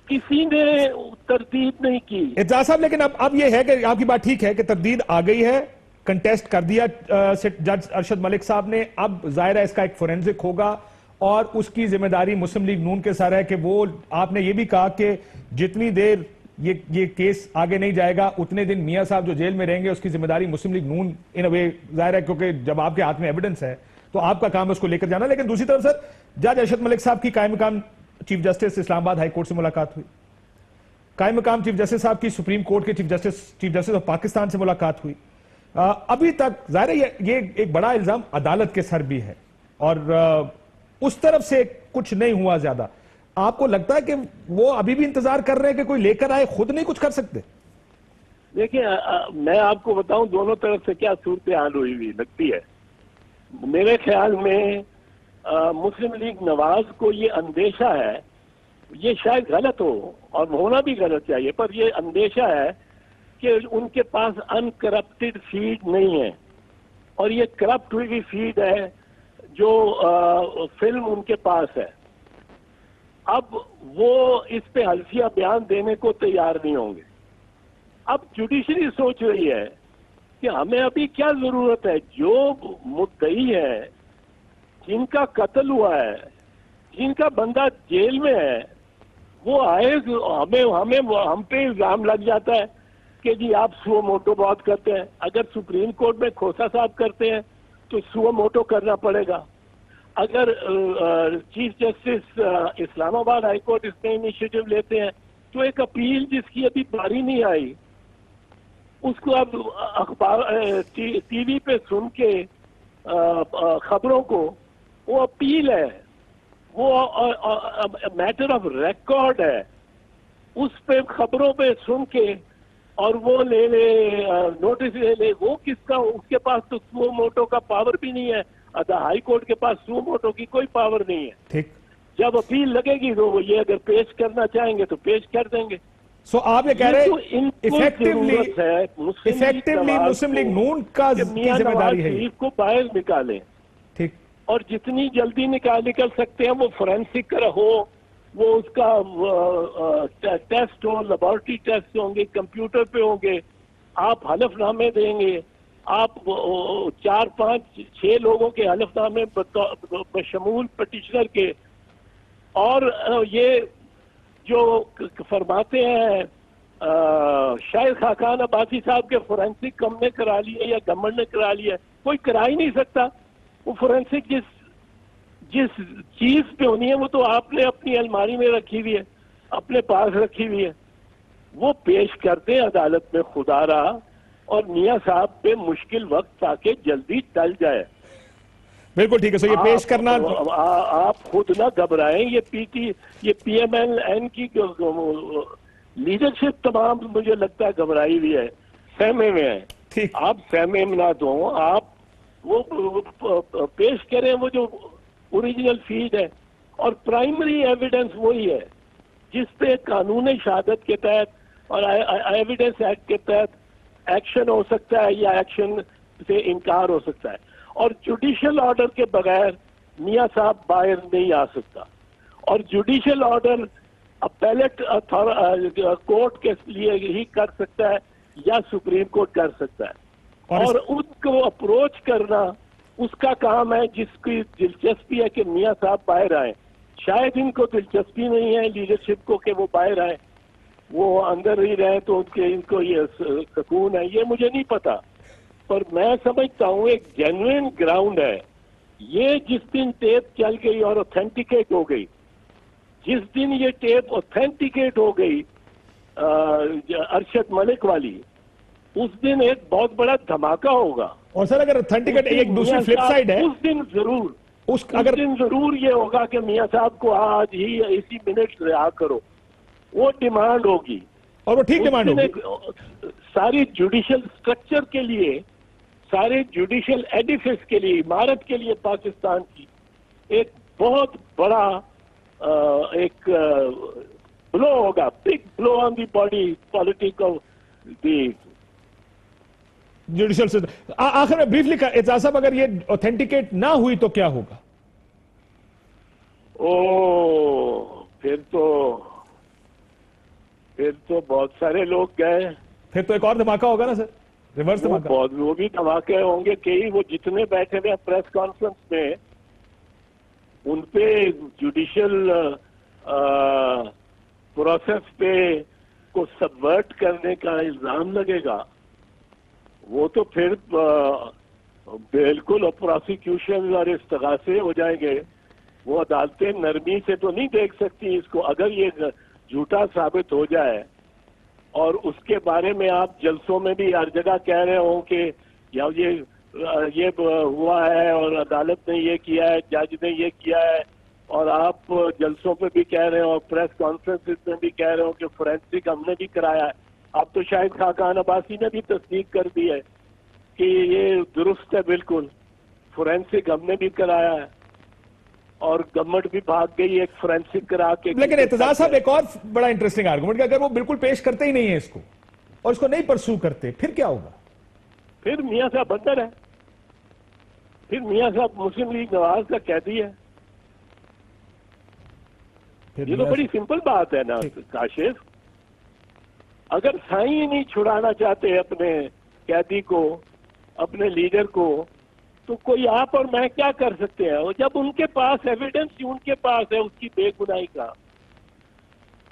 S8: किसी ने तरदीद नहीं की।
S1: इत्ताज साहब, लेकिन अब ये है कि आपकी बात ठीक है कि तरदीद आ गई है, कंटेस्ट कर दिया जज अरशद मलिक साहब ने, अब जाहिर है इसका एक फोरेंसिक होगा और उसकी जिम्मेदारी मुस्लिम लीग नून के सर है कि वो, आपने ये भी कहा कि जितनी देर ये केस आगे नहीं जाएगा उतने दिन मियां साहब जो जेल में रहेंगे, उसकी जिम्मेदारी मुस्लिम लीग नून इन अ वे जाहिर है, क्योंकि जब आपके हाथ में एविडेंस है तो आपका काम है उसको लेकर जाना। लेकिन दूसरी तरफ सर, जज अरशद मलिक साहब की कायम मकाम chief justice Islamabad high court से मुलाकात हुई, कायम मकाम चीफ जस्टिस साहब की सुप्रीम कोर्ट के चीफ जस्टिस ऑफ पाकिस्तान से मुलाकात हुई। अभी तक जाहिर है ये एक बड़ा इल्जाम अदालत के सर भी है और उस तरफ से कुछ नहीं हुआ ज्यादा। आपको लगता है कि वो अभी भी इंतजार कर रहे हैं कि कोई लेकर आए, खुद नहीं कुछ कर सकते?
S8: देखिए, मैं आपको बताऊं दोनों तरफ से क्या सूरत हाल हुई लगती है। मेरे ख्याल में मुस्लिम लीग नवाज को ये अंदेशा है, ये शायद गलत हो और होना भी गलत चाहिए, पर ये अंदेशा है कि उनके पास अनकरप्टेड फीड नहीं है और ये करप्ट हुई फीड है जो फिल्म उनके पास है, अब वो इस पे हल्फिया बयान देने को तैयार नहीं होंगे। अब जुडिशरी सोच रही है कि हमें अभी क्या जरूरत है, जो मुद्दई है, जिनका कत्ल हुआ है, जिनका बंदा जेल में है, वो आए, हम पे इल्जाम लग जाता है कि जी आप सुओ मोटो बहुत करते हैं। अगर सुप्रीम कोर्ट में खोसा साहब करते हैं तो सुओ मोटो करना पड़ेगा। अगर chief justice Islamabad high court इसमें इनिशिएटिव लेते हैं तो एक अपील जिसकी अभी बारी नहीं आई, उसको अब अखबार टीवी पे सुन के खबरों को, वो अपील है, वो मैटर ऑफ रिकॉर्ड है, उस पे खबरों पे सुन के और वो ले ले नोटिस ले ले, वो किसका, उसके पास तो सुओ मोटो का पावर भी नहीं है। हाई कोर्ट के पास सुओ मोटो की कोई पावर नहीं है।
S1: ठीक,
S8: जब अपील लगेगी तो वो ये अगर पेश करना चाहेंगे तो पेश कर देंगे।
S1: सो आप ये कह रहे हैं
S8: इफेक्टिवली
S1: मुस्लिम लीग नून का जिम्मेदारी है
S8: को बाहर निकालें।
S1: ठीक,
S8: और जितनी जल्दी निकल सकते हैं वो फोरेंसिक हो, वो उसका टेस्ट हो, लेबोरेटरी टेस्ट होंगे, कंप्यूटर पे होंगे, आप हलफनामे देंगे, आप 4, 5, 6 लोगों के हलफनामे बशमूल पटिशनर के, और ये जो फरमाते हैं शायद खाकान अब्बासी साहब के फोरेंसिक हमने करा लिया या गवर्नमेंट ने करा लिया, कोई करा ही नहीं सकता। वो फोरेंसिक जिस चीज पे होनी है वो तो आपने अपनी अलमारी में रखी हुई है, अपने पास रखी हुई है, वो पेश करते हैं अदालत में खुदारा, और मियां साहब पे मुश्किल वक्त आके जल्दी टल जाए।
S1: बिल्कुल ठीक है। सो ये पेश करना,
S8: आप खुद ना घबराएं। ये PMLN की लीडरशिप तमाम मुझे लगता है घबराई हुई है, सहमे में है। आप सहमे में ना दो, आप वो पेश करें वो जो ओरिजिनल फीड है, और प्राइमरी एविडेंस वही है जिस पे कानून शहादत के तहत और एविडेंस एक्ट के तहत एक्शन हो सकता है या एक्शन से इनकार हो सकता है। और जुडिशियल ऑर्डर के बगैर मियां साहब बाहर नहीं आ सकता, और जुडिशियल ऑर्डर अपेलेट कोर्ट के लिए ही कर सकता है या सुप्रीम कोर्ट कर सकता है। और उसको अप्रोच करना उसका काम है, जिसकी दिलचस्पी है कि मियां साहब बाहर आए। शायद इनको दिलचस्पी नहीं है लीडरशिप को कि वो बाहर आए, वो अंदर ही रहे तो इनको ये सुकून है, ये मुझे नहीं पता। पर मैं समझता हूँ एक जेन्युइन ग्राउंड है ये। जिस दिन टेप चल गई और ऑथेंटिकेट हो गई, जिस दिन ये टेप ऑथेंटिकेट हो गई अरशद मलिक वाली, उस दिन एक बहुत बड़ा धमाका होगा।
S1: और सर अगर ऑथेंटिकेट एक दूसरी फ्लिप साइड है,
S8: उस दिन जरूर ये होगा कि मियां साहब को आज ही इसी मिनट रिहा करो, वो डिमांड होगी।
S1: और वो ठीक डिमांड होगी
S8: सारी जुडिशियल स्ट्रक्चर के लिए, सारे जुडिशियल एडिफिस के लिए, इमारत के लिए पाकिस्तान की एक बहुत बड़ा एक ब्लो होगा, big blow on the body politics of the
S1: judicial system. आखिर में ब्रीफली एजाज साहब, अगर ये ऑथेंटिकेट ना हुई तो क्या होगा?
S8: फिर तो बहुत सारे लोग गए,
S1: फिर तो एक और धमाका होगा ना सर, रिवर्स धमाका।
S8: वो भी धमाके होंगे कई। वो जितने बैठे हुए प्रेस कॉन्फ्रेंस में, उन पे जुडिशियल प्रोसेस पे को सबवर्ट करने का इल्जाम लगेगा, वो तो फिर बिल्कुल प्रोसिक्यूशन और इस्तगासे हो जाएंगे। वो अदालतें नरमी से तो नहीं देख सकती इसको। अगर ये झूठा साबित हो जाए और उसके बारे में आप जलसों में भी हर जगह कह रहे हो कि या ये हुआ है और अदालत ने ये किया है, जज ने ये किया है, और आप जलसों पे भी कह रहे हो और प्रेस कॉन्फ्रेंसिस में भी कह रहे हो कि फोरेंसिक हमने भी कराया है। अब तो शायद खाकान अब्बासी ने भी तस्दीक कर दी है कि ये दुरुस्त है, बिल्कुल फोरेंसिक हमने भी कराया है, और गवर्नमेंट भी भाग गई एक फोरेंसिक करा के।
S1: लेकिन एतजाज साहब एक और बड़ा इंटरेस्टिंग आर्गुमेंट कि अगर वो बिल्कुल पेश करते ही नहीं है इसको और इसको नहीं परसू करते, फिर क्या होगा?
S8: फिर मियां साहब अंदर है, फिर मियाँ साहब मुस्लिम लीग नवाज का कैदी है। ये तो बड़ी सिंपल बात है ना काशिफ। अगर साईं ही नहीं छुड़ाना चाहते अपने कैदी को, अपने लीडर को, तो कोई आप और मैं क्या कर सकते हैं? और जब उनके पास एविडेंस ही उनके पास है उसकी बेगुनाही का,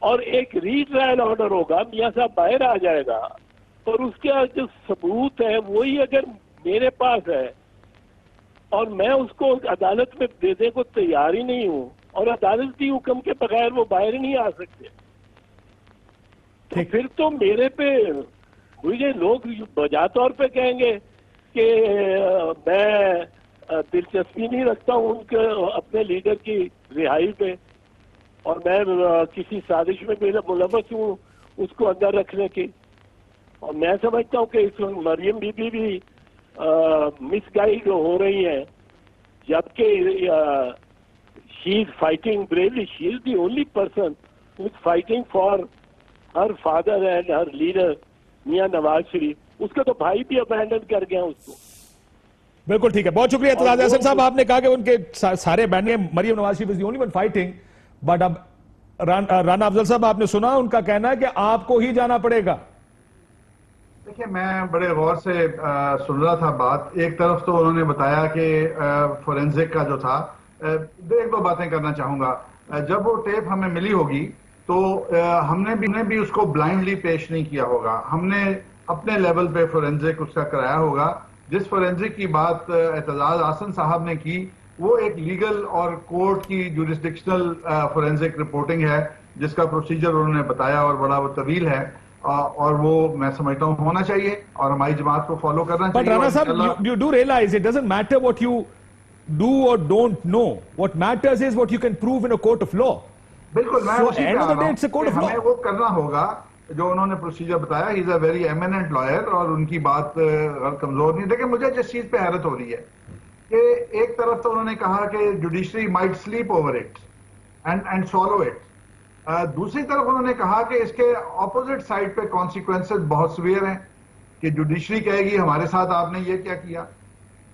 S8: और एक रीट्रायल ऑर्डर होगा, मियाँ साहब बाहर आ जाएगा, और उसका जो सबूत है वही अगर मेरे पास है और मैं उसको अदालत में देने को तैयार ही नहीं हूँ, और अदालती हुक्म के बगैर वो बाहर नहीं आ सकते, तो फिर तो मेरे पे मुझे लोग बजा तौर पे कहेंगे कि मैं दिलचस्पी नहीं रखता हूँ उनके अपने लीडर की रिहाई पे, और मैं किसी साजिश में मेरा मुलव्वस हूँ उसको अंदर रखने की। और मैं समझता हूँ कि इस मरियम बीबी भी मिसगाइड हो रही है, जबकि she is fighting bravely, she is the only person who is fighting for her father and her leader Mian Nawaz Sharif. उसका तो भाई भी अबैंडन कर गया उसको।
S1: बिल्कुल ठीक है, बहुत शुक्रिया एतजाज अहसन साहब। आपने कहा कि उनके सारे abandon, Maryam Nawaz Sharif is the only one fighting, but अब राना अफजल साहब आपने सुना, उनका कहना है कि आपको ही जाना पड़ेगा।
S3: देखिए, मैं बड़े गौर से सुन रहा था बात। एक तरफ तो उन्होंने बताया कि फोरेंसिक का जो था, एक दो बातें करना चाहूंगा। जब वो टेप हमें मिली होगी तो हमने भी उसको ब्लाइंडली पेश नहीं किया होगा, हमने अपने लेवल पे फोरेंसिक उसका कराया होगा। जिस फोरेंसिक की बात एतजाज अहसन साहब ने की, वो एक लीगल और कोर्ट की जुरिस्डिक्शनल फोरेंसिक रिपोर्टिंग है, जिसका प्रोसीजर उन्होंने बताया और बड़ा वो तवील है, और वो मैं समझता हूँ होना चाहिए और हमारी जमात को फॉलो करना चाहिए।
S1: बट राना साहब, you do realize it doesn't matter what you do or don't know. What matters is what you can prove in a court of law.
S3: बिल्कुल, मैं उसी पे आ रहा हूं। हमें वो करना होगा जो उन्होंने प्रोसीजर बताया। He is a very eminent lawyer और उनकी बात कमजोर नहीं। देखिए, मुझे जिस चीज पे हैरत हो रही है कि एक तरफ तो उन्होंने कहा कि judiciary might sleep over it and सॉलो it, दूसरी तरफ उन्होंने कहा कि इसके ऑपोजिट साइड पे कॉन्सिक्वेंसेस बहुत सीवियर हैं कि जुडिशरी कहेगी हमारे साथ आपने ये क्या किया।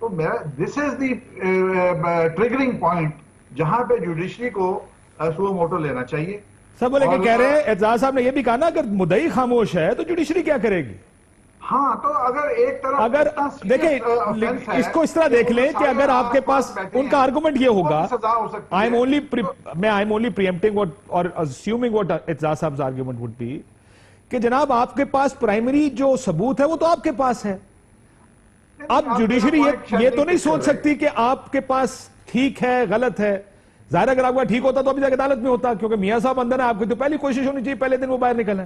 S3: तो मेरा this is the triggering point जहां पे जुडिशरी को सुओ मोटो लेना चाहिए।
S1: सब बोले कि कह रहे हैं, एतजाज साहब ने ये भी कहा ना, अगर मुद्दई खामोश है तो जुडिशरी क्या करेगी।
S3: हाँ, तो अगर एक तरफ
S1: अगर देखिए, इसको इस तरह देख लें कि अगर आपके पास उनका आर्गुमेंट ये होगा, आई एम ओनली प्रीएम्प्टिंग व्हाट और अज्यूमिंग व्हाट एतजाज साहब आर्गुमेंट वुड बी कि जनाब आपके पास प्राइमरी जो सबूत है वो तो आपके पास है। अब जुडिशरी ये तो नहीं सोच सकती कि आपके पास ठीक है गलत है। जाहिर अगर आपका ठीक होता तो अभी तक अदालत में होता, क्योंकि मियां साहब अंदर है, आपकी तो पहली कोशिश होनी चाहिए पहले दिन वो बाहर निकल है।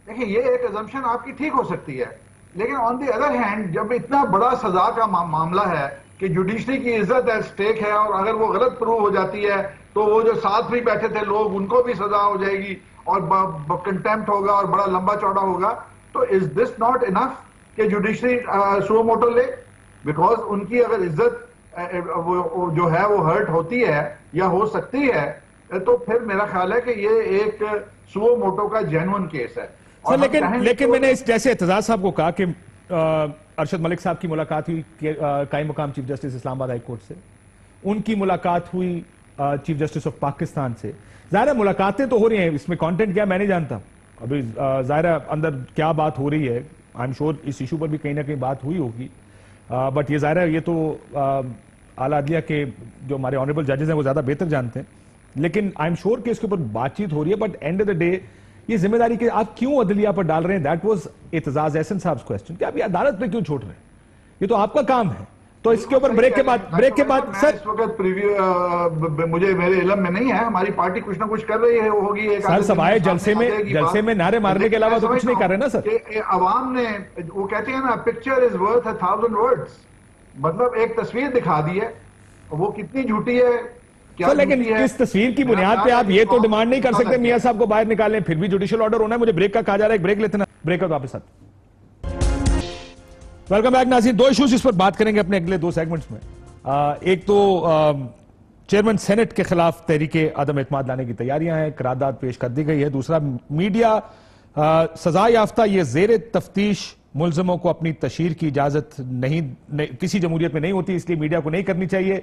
S3: देखिए, ये एक अजम्पशन आपकी ठीक हो सकती है, लेकिन ऑन द अदर हैंड जब इतना बड़ा सजा का मामला है कि जुडिशरी की इज्जत एट स्टेक है, और अगर वो गलत प्रूव हो जाती है तो वो जो साथ भी बैठे थे लोग उनको भी सजा हो जाएगी और कंटेम्प्ट होगा और बड़ा लंबा चौड़ा होगा। तो इज दिस नॉट इनफ कि जुडिशरी सुओ मोटो ले? बिकॉज उनकी अगर इज्जत वो जो है वो हर्ट होती है या हो सकती है, तो फिर मेरा ख्याल है कि ये एक सुओ मोटो का जेन्युइन केस है।
S1: सर, लेकिन मैंने इस जैसे एतजाज साहब को कहा कि अरशद मलिक साहब की मुलाकात हुई कायम मकाम chief justice Islamabad high court से, उनकी मुलाकात हुई चीफ जस्टिस ऑफ पाकिस्तान से। जाहिर है मुलाकातें तो हो रही हैं, इसमें कंटेंट क्या मैं नहीं जानता, अभी जाहिर है अंदर क्या बात हो रही है। आई एम श्योर इस इशू पर भी कहीं ना कहीं बात हुई होगी, बट ये जाहिर है ये तो आला अदलिया के जो हमारे ऑनरेबल जजेस हैं वो ज्यादा बेहतर जानते हैं। लेकिन आई एम श्योर कि इसके ऊपर बातचीत हो रही है, but end of the day ये जिम्मेदारी कि आप क्यों अदलिया पर डाल रहे हैं, दैट वाज एतजाज अहसन साहब क्वेश्चन कि आप ये अदालत पे क्यों छोड़ रहे हैं, ये तो आपका काम है। तो इसके ऊपर ब्रेक के बाद सर,
S3: इस वक्त प्रीव्यू मुझे मेरे इल्म में नहीं है, हमारी पार्टी कुछ ना कुछ कर रही है, होगी
S1: सर सवाए जलसे में नारे मारने के अलावा तो कुछ नहीं कर रहे ना सर।
S3: अवाम ने, वो कहते हैं ना, पिक्चर इज वर्थ 1000 वर्ड्स, मतलब एक तस्वीर दिखा दी है, वो कितनी झूठी है क्या।
S1: लेकिन इस तस्वीर की बुनियाद पे आप ये तो डिमांड नहीं कर सकते मियां साहब को बाहर निकालें, फिर भी जुडिशियल ऑर्डर होना है। मुझे ब्रेक का कहा जा रहा है, एक ब्रेक लेते ना, ब्रेक का वापस आते। वेलकम बैक नाज़रीन। दो इश्यूज इस पर बात करेंगे अपने अगले दो सेगमेंट्स में। एक तो चेयरमैन सेनेट के खिलाफ तहरीके अदम एतमाद लाने की तैयारियां हैं, करारदाद पेश कर दी गई है। दूसरा, मीडिया सजा याफ्ता ये जेर तफ्तीश मुलजमों को अपनी तशहीर की इजाजत नहीं किसी जमहूरियत में नहीं होती, इसलिए मीडिया को नहीं करनी चाहिए।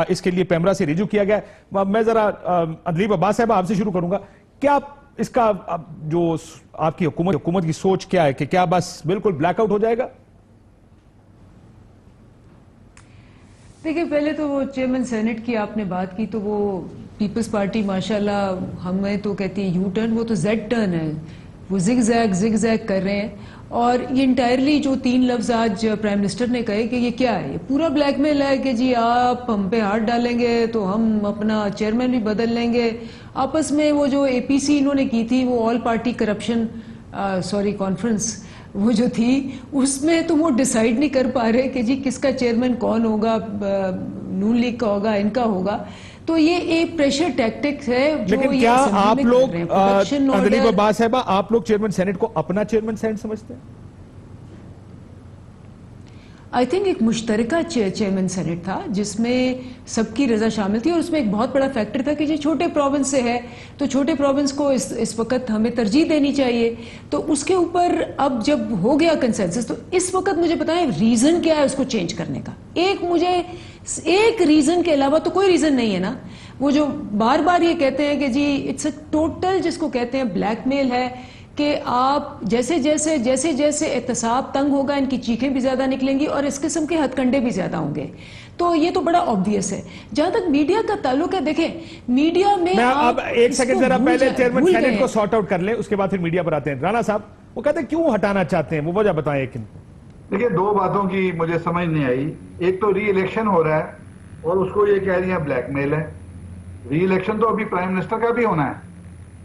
S1: इसके लिए पेमरा से रिजू किया गया। मैं जरा अदलीब अब्बास साहब आपसे शुरू करूंगा, क्या इसका जो आपकी हुकूमत की सोच क्या है कि क्या बस बिल्कुल ब्लैकआउट हो जाएगा?
S5: देखिए, पहले तो वो चेयरमैन सेनेट की आपने बात की, तो वो पीपल्स पार्टी माशाल्लाह हमें तो कहती है यू टर्न, वो तो जेड टर्न है, वो जिग जैग कर रहे हैं। और ये इंटायरली जो 3 लफ्ज आज प्राइम मिनिस्टर ने कहे कि ये क्या है, ये पूरा ब्लैकमेल है कि जी आप हम पे हाथ डालेंगे तो हम अपना चेयरमैन भी बदल लेंगे। आपस में वो जो एपीसी इन्होंने की थी, वो ऑल पार्टी करप्शन कॉन्फ्रेंस वो जो थी, उसमें तो वो डिसाइड नहीं कर पा रहे कि जी किसका चेयरमैन कौन होगा, नून लीग का होगा, इनका होगा। तो ये एक प्रेशर टैक्टिक्स है।
S1: लेकिन क्या आप लोग अदलीब अब्बास साहिबा, आप लोग चेयरमैन सेनेट को अपना चेयरमैन सेनेट समझते हैं?
S5: आई थिंक एक मुश्तरका चेयरमैन सेनेट था जिसमें सबकी रजा शामिल थी, और उसमें एक बहुत बड़ा फैक्टर था कि जो छोटे प्रोविंस से है तो छोटे प्रोविंस को इस वक्त हमें तरजीह देनी चाहिए। तो उसके ऊपर अब जब हो गया कंसेंसस, तो इस वक्त मुझे बताएं रीजन क्या है उसको चेंज करने का। एक रीजन के अलावा तो कोई रीजन नहीं है ना। वो जो बार बार ये कहते हैं कि जी इट्स अ टोटल, जिसको कहते हैं ब्लैकमेल है, कि आप जैसे जैसे एहतसाब तंग होगा, इनकी चीखें भी ज्यादा निकलेंगी और इस किस्म के हथकंडे भी ज्यादा होंगे। तो ये तो बड़ा ऑब्वियस है। जहां तक मीडिया का ताल्लुक है, देखें मीडिया में
S1: अब एक सेकंड जरा पहले चेयरमैन सेनेट को सॉर्ट आउट कर ले, उसके बाद फिर मीडिया पर आते हैं। राणा साहब, वो कहते हैं क्यों हटाना चाहते हैं, वो वजह बताएं। एक
S3: देखिए, 2 बातों की मुझे समझ नहीं आई। एक तो री इलेक्शन हो रहा है और उसको ये कह रही है ब्लैकमेल है। री इलेक्शन तो अभी प्राइम मिनिस्टर का भी होना है,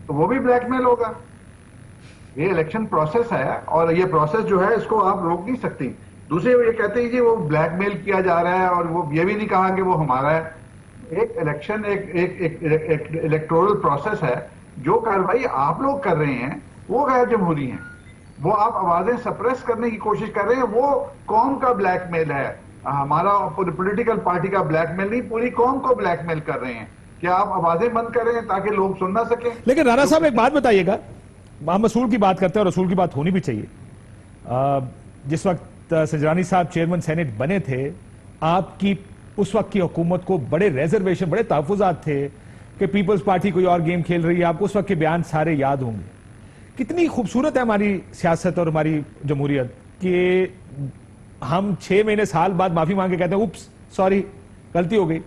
S3: तो वो भी ब्लैकमेल होगा। ये इलेक्शन प्रोसेस है और ये प्रोसेस जो है इसको आप रोक नहीं सकती। दूसरे वो ये कहते हैं कि वो ब्लैकमेल किया जा रहा है, और वो ये भी नहीं कहा कि वो हमारा है। एक इलेक्शन एक इलेक्टोरल प्रोसेस है। जो कार्रवाई आप लोग कर रहे हैं वो गैर जमहूरी है। वो आप आवाजें सप्रेस करने की कोशिश कर रहे हैं, वो कौम का ब्लैकमेल है। हमारा पॉलिटिकल पार्टी का ब्लैकमेल नहीं, पूरी कौम को ब्लैकमेल कर रहे हैं कि आप आवाजें बंद कर रहे हैं ताकि लोग सुन ना सकें।
S1: लेकिन राणा साहब एक बात बताइएगा, हम रसूल की बात करते हैं और रसूल की बात होनी भी चाहिए। जिस वक्त सजरानी साहब चेयरमैन सेनेट बने थे, आपकी उस वक्त की हुकूमत को बड़े रिजर्वेशन, बड़े तहफुजात थे कि पीपल्स पार्टी कोई और गेम खेल रही है। आपको उस वक्त के बयान सारे याद होंगे। कितनी खूबसूरत है हमारी सियासत और हमारी जमहूरियत कि हम 6 महीने साल बाद माफी मांग के कहते हैं उप्स सॉरी गलती हो गई,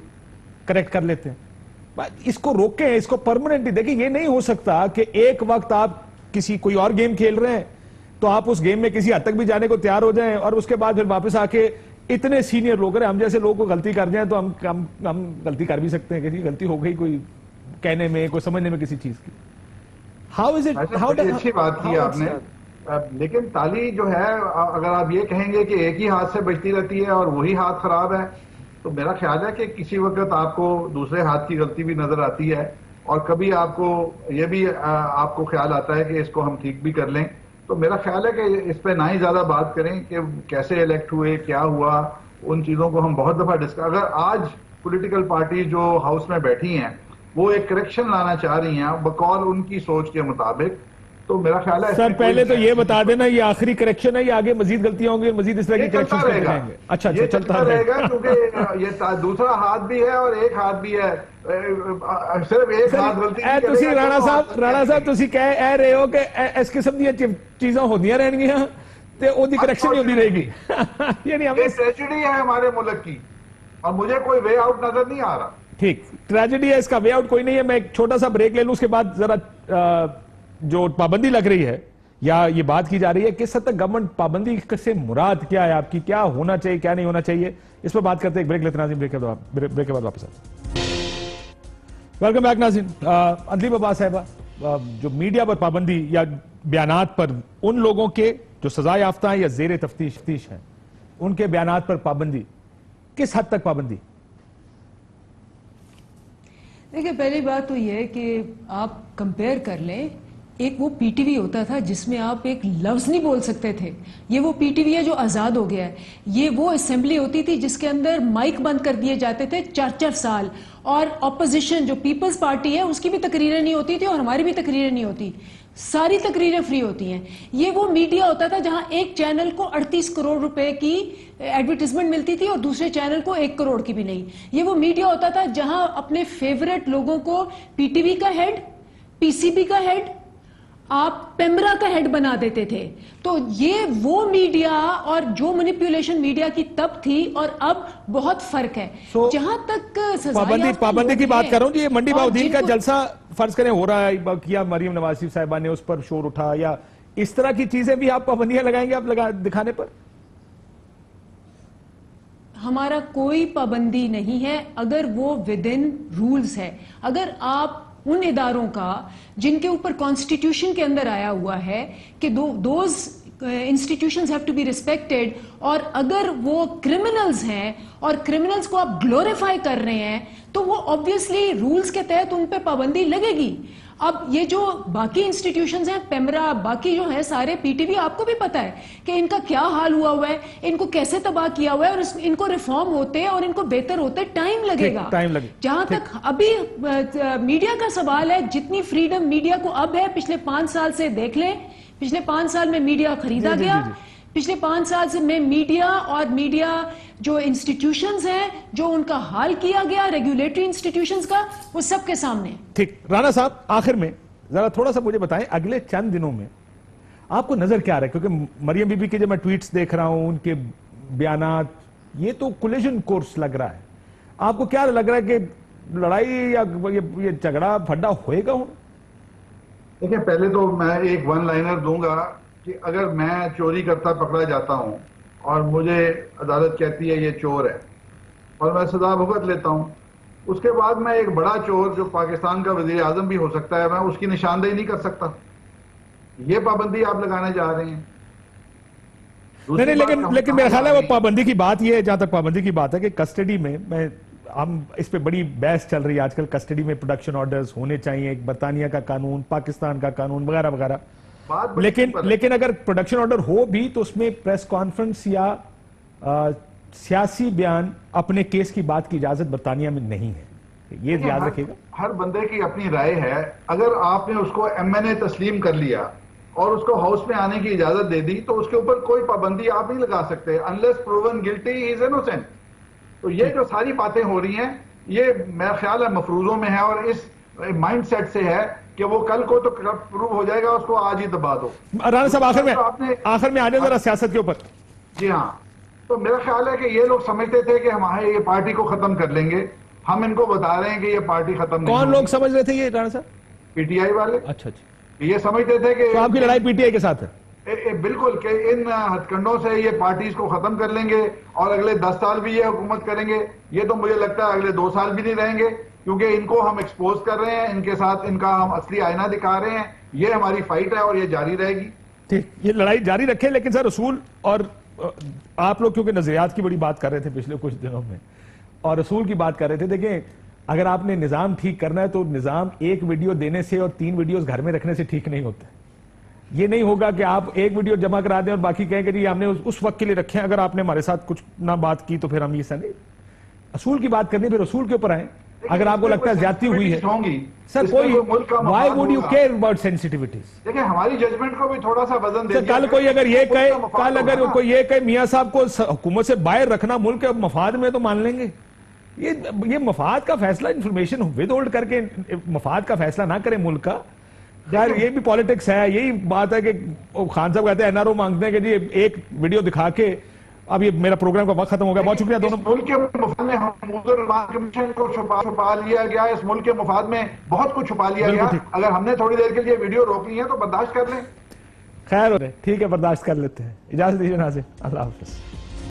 S1: करेक्ट कर लेते हैं। इसको रोकें, इसको परमानेंटली देखिए। ये नहीं हो सकता कि एक वक्त आप कोई और गेम खेल रहे हैं तो आप उस गेम में किसी हद तक भी जाने को तैयार हो जाएं और उसके बाद फिर वापस आके इतने सीनियर लोग हैं, हम जैसे लोगों को गलती कर जाएं तो हम गलती कर भी सकते हैं कि गलती हो गई कोई कहने में, कोई समझने में किसी चीज की। How is it?
S3: अच्छी बात की आपने, लेकिन ताली जो है, अगर आप ये कहेंगे कि एक ही हाथ से बजती रहती है और वही हाथ खराब है, तो मेरा ख्याल है कि किसी वक्त आपको दूसरे हाथ की गलती भी नजर आती है और कभी आपको ये भी आपको ख्याल आता है कि इसको हम ठीक भी कर लें। तो मेरा ख्याल है कि इस पे ना ही ज्यादा बात करें कि कैसे इलेक्ट हुए, क्या हुआ, उन चीजों को हम बहुत दफा डिस्कस। अगर आज पॉलिटिकल पार्टी जो हाउस में बैठी हैं वो एक करेक्शन लाना चाह रही हैं बकौल उनकी सोच के मुताबिक, तो मेरा ख्याल है
S1: सर पहले तो ये बता देना ये आखिरी करेक्शन है या आगे मजीद गलतियां होंगी, मजीद इस तरह की करेक्शन रहेंगे? अच्छा, चलता रहेगा
S3: क्योंकि ये दूसरा हाथ भी है और एक हाथ भी है। सिर्फ एक हाथ गलती
S1: राणा साहब तुसी कह रहे हो कि इस किस्म दी चीजां होंदियां रहणगियां ते ओदी करेक्शन नहीं होती रहेगी। यानी हमें
S3: ट्रेजेडी है हमारे मुल्क की और मुझे कोई वे आउट नजर नहीं आ रहा।
S1: ठीक, ट्रेजेडी है, इसका वे आउट कोई नहीं है। मैं एक छोटा सा ब्रेक ले लूं, उसके बाद जरा जो पाबंदी लग रही है या ये बात की जा रही है किस हद तक गवर्नमेंट पाबंदी से मुराद क्या है आपकी, क्या होना चाहिए क्या नहीं होना चाहिए, इस पर बात करते हैं। एक ब्रेक लेते नाज़रीन, ब्रेक के बाद वापस आते हैं। वेलकम बैक नाज़रीन। अदलीब अब्बास साहिबा, जो मीडिया पर पाबंदी या बयानात पर उन लोगों के जो सजा याफ्ता है या जेर तफ्तीश है उनके बयानात पर पाबंदी, किस हद तक पाबंदी?
S5: देखिए, पहली बात तो यह है कि आप कंपेयर कर लें एक वो पीटीवी होता था जिसमें आप एक लफ्ज नहीं बोल सकते थे। ये वो पीटीवी है जो आजाद हो गया है। ये वो असेंबली होती थी जिसके अंदर माइक बंद कर दिए जाते थे 4-4 साल, और ऑपोजिशन जो पीपल्स पार्टी है उसकी भी तकरीरें नहीं होती थी और हमारी भी तकरीरें नहीं होती, सारी तकरीरें फ्री होती हैं। ये वो मीडिया होता था जहां एक चैनल को 38 करोड़ रुपए की एडवर्टीजमेंट मिलती थी और दूसरे चैनल को 1 करोड़ की भी नहीं। ये वो मीडिया होता था जहां अपने फेवरेट लोगों को पीटीवी का हेड, पीसीबी का हेड, आप पेमरा का हेड बना देते थे। तो ये वो मीडिया और जो मैनिपुलेशन मीडिया की तब थी और अब बहुत फर्क है। जहां तक
S1: पाबंदी की बात कर रहा हूं, ये मंडी बाउद्दीन का जलसा फर्ज करें हो रहा है, किया मरियम नवाज शरीफ साहिबा ने, उस पर शोर उठा, या इस तरह की चीजें भी आप पाबंदियां लगाएंगे आप दिखाने पर?
S5: हमारा कोई पाबंदी नहीं है अगर वो विद इन रूल्स है। अगर आप उन इदारों का जिनके ऊपर कॉन्स्टिट्यूशन के अंदर आया हुआ है कि those institutions have to be respected, और अगर वो क्रिमिनल्स हैं और क्रिमिनल्स को आप ग्लोरीफाई कर रहे हैं तो वो ऑब्वियसली रूल्स के तहत उन पे पाबंदी लगेगी। अब ये जो बाकी इंस्टीट्यूशंस हैं, पेमरा, बाकी जो है सारे, पीटीवी, आपको भी पता है कि इनका क्या हाल हुआ है, इनको कैसे तबाह किया हुआ है, और इनको रिफॉर्म होते और इनको बेहतर होते टाइम लगेगा। जहां तक अभी मीडिया का सवाल है, जितनी फ्रीडम मीडिया को अब है, पिछले 5 साल से देख लें, पिछले 5 साल में मीडिया खरीदा गया, पिछले 5 साल से में मीडिया और मीडिया जो इंस्टीट्यूशंस हैं, जो उनका हाल किया गया रेगुलेटरी इंस्टीट्यूशंस का, वो सबके सामने।
S1: ठीक, राणा साहब आखिर में जरा थोड़ा सा मुझे बताएं, अगले चंद दिनों में आपको नजर क्या आ रहा है? क्योंकि मरियम बीबी के जो मैं ट्वीट्स देख रहा हूं, उनके बयानात, ये तो कोलिजन कोर्स लग रहा है। आपको क्या लग रहा है कि लड़ाई या ये झगड़ा फड्डा होएगा?
S3: देखिए, पहले तो मैं एक वन लाइनर दूंगा कि अगर मैं चोरी करता पकड़ा जाता हूं और मुझे अदालत कहती है ये चोर है और मैं सजा भुगत लेता हूं, उसके बाद मैं एक बड़ा चोर जो पाकिस्तान का वजीर आजम भी हो सकता है, मैं उसकी निशानदेही नहीं कर सकता। ये पाबंदी आप लगाने जा रहे हैं।
S1: नहीं, लेकिन मेरा ख्याल है वो पाबंदी की बात ये है, जहां तक पाबंदी की बात है कि कस्टडी में हम इस पे बड़ी बहस चल रही है आजकल, कस्टडी में प्रोडक्शन ऑर्डर्स होने चाहिए, एक बरतानिया का कानून, पाकिस्तान का कानून वगैरह वगैरह। लेकिन अगर प्रोडक्शन ऑर्डर हो भी तो उसमें प्रेस कॉन्फ्रेंस या सियासी बयान अपने केस की बात की इजाजत बरतानिया में नहीं है, ये याद रखिएगा।
S3: हर बंदे की अपनी राय है। अगर आपने उसको एमएनए तस्लीम कर लिया और उसको हाउस में आने की इजाजत दे दी तो उसके ऊपर कोई पाबंदी आप नहीं लगा सकते, unless proven guilty is innocent. तो ये जो सारी बातें हो रही हैं, ये मेरा ख्याल है मफरूजों में है और इस माइंडसेट से है कि वो कल को तो प्रूव हो जाएगा, उसको आज ही दबा दो।
S1: राणा साहब आखिर में आ जाओ जरा सियासत के ऊपर।
S3: जी हाँ, तो मेरा ख्याल है कि ये लोग समझते थे कि हमारे ये पार्टी को खत्म कर लेंगे, हम इनको बता रहे हैं कि ये पार्टी खत्म नहीं।
S1: कौन लोग समझ रहे थे ये राणा साहब?
S3: पीटीआई वाले।
S1: अच्छा,
S3: ये समझते थे कि
S1: तो आपकी लड़ाई पीटीआई के साथ है?
S3: बिल्कुल, कि इन हथकंडों से ये पार्टीज को खत्म कर लेंगे और अगले 10 साल भी ये हुकूमत करेंगे। ये तो मुझे लगता है अगले 2 साल भी नहीं रहेंगे, क्योंकि इनको हम एक्सपोज कर रहे हैं, इनके साथ इनका हम असली आईना दिखा रहे हैं। ये हमारी फाइट है और ये जारी रहेगी।
S1: ठीक, ये लड़ाई जारी रखें, लेकिन सर रसूल और आप लोग क्योंकि नजरियात की बड़ी बात कर रहे थे पिछले कुछ दिनों में और रसूल की बात कर रहे थे, देखें अगर आपने निजाम ठीक करना है तो निजाम एक वीडियो देने से और 3 वीडियोस घर में रखने से ठीक नहीं होता। ये नहीं होगा कि आप एक वीडियो जमा करा दें और बाकी कहें कि जी हमने उस वक्त के लिए रखे हैं, अगर आपने हमारे साथ कुछ ना बात की तो फिर हम ये नहीं। रसूल की बात करनी, फिर रसूल के ऊपर आए। अगर आपको लगता है ज्यादती हुई है सर, कोई why would you care about sensitivities?
S3: देखिए, हमारी जजमेंट को भी थोड़ा सा वजन दे।
S1: कल कोई अगर ये कहे, कल अगर कोई ये कहे मियां साहब को हुकूमत से बाहर रखना मुल्क के मफाद में, तो मान लेंगे। ये मफाद का फैसला इंफॉर्मेशन विद होल्ड करके मफाद का फैसला ना करें मुल्क का। यार ये भी पॉलिटिक्स है। यही बात है कि खान साहब कहते हैं एनआरओ मांगते हैं कि जी एक वीडियो दिखा के। अब ये मेरा प्रोग्राम का वक्त खत्म हो गया, बहुत शुक्रिया दोनों।
S3: मुल्क के मफाद में कमीशन को छुपा लिया गया, इस मुल्क के मफाद में बहुत कुछ छुपा लिया गया। अगर हमने थोड़ी देर के लिए वीडियो रोक ली है तो बर्दाश्त कर लें।
S1: खैर हो रहे, ठीक है, बर्दाश्त कर लेते हैं। इजाजत दीजिए नाज़रीन, अल्लाह हाफ़िज़।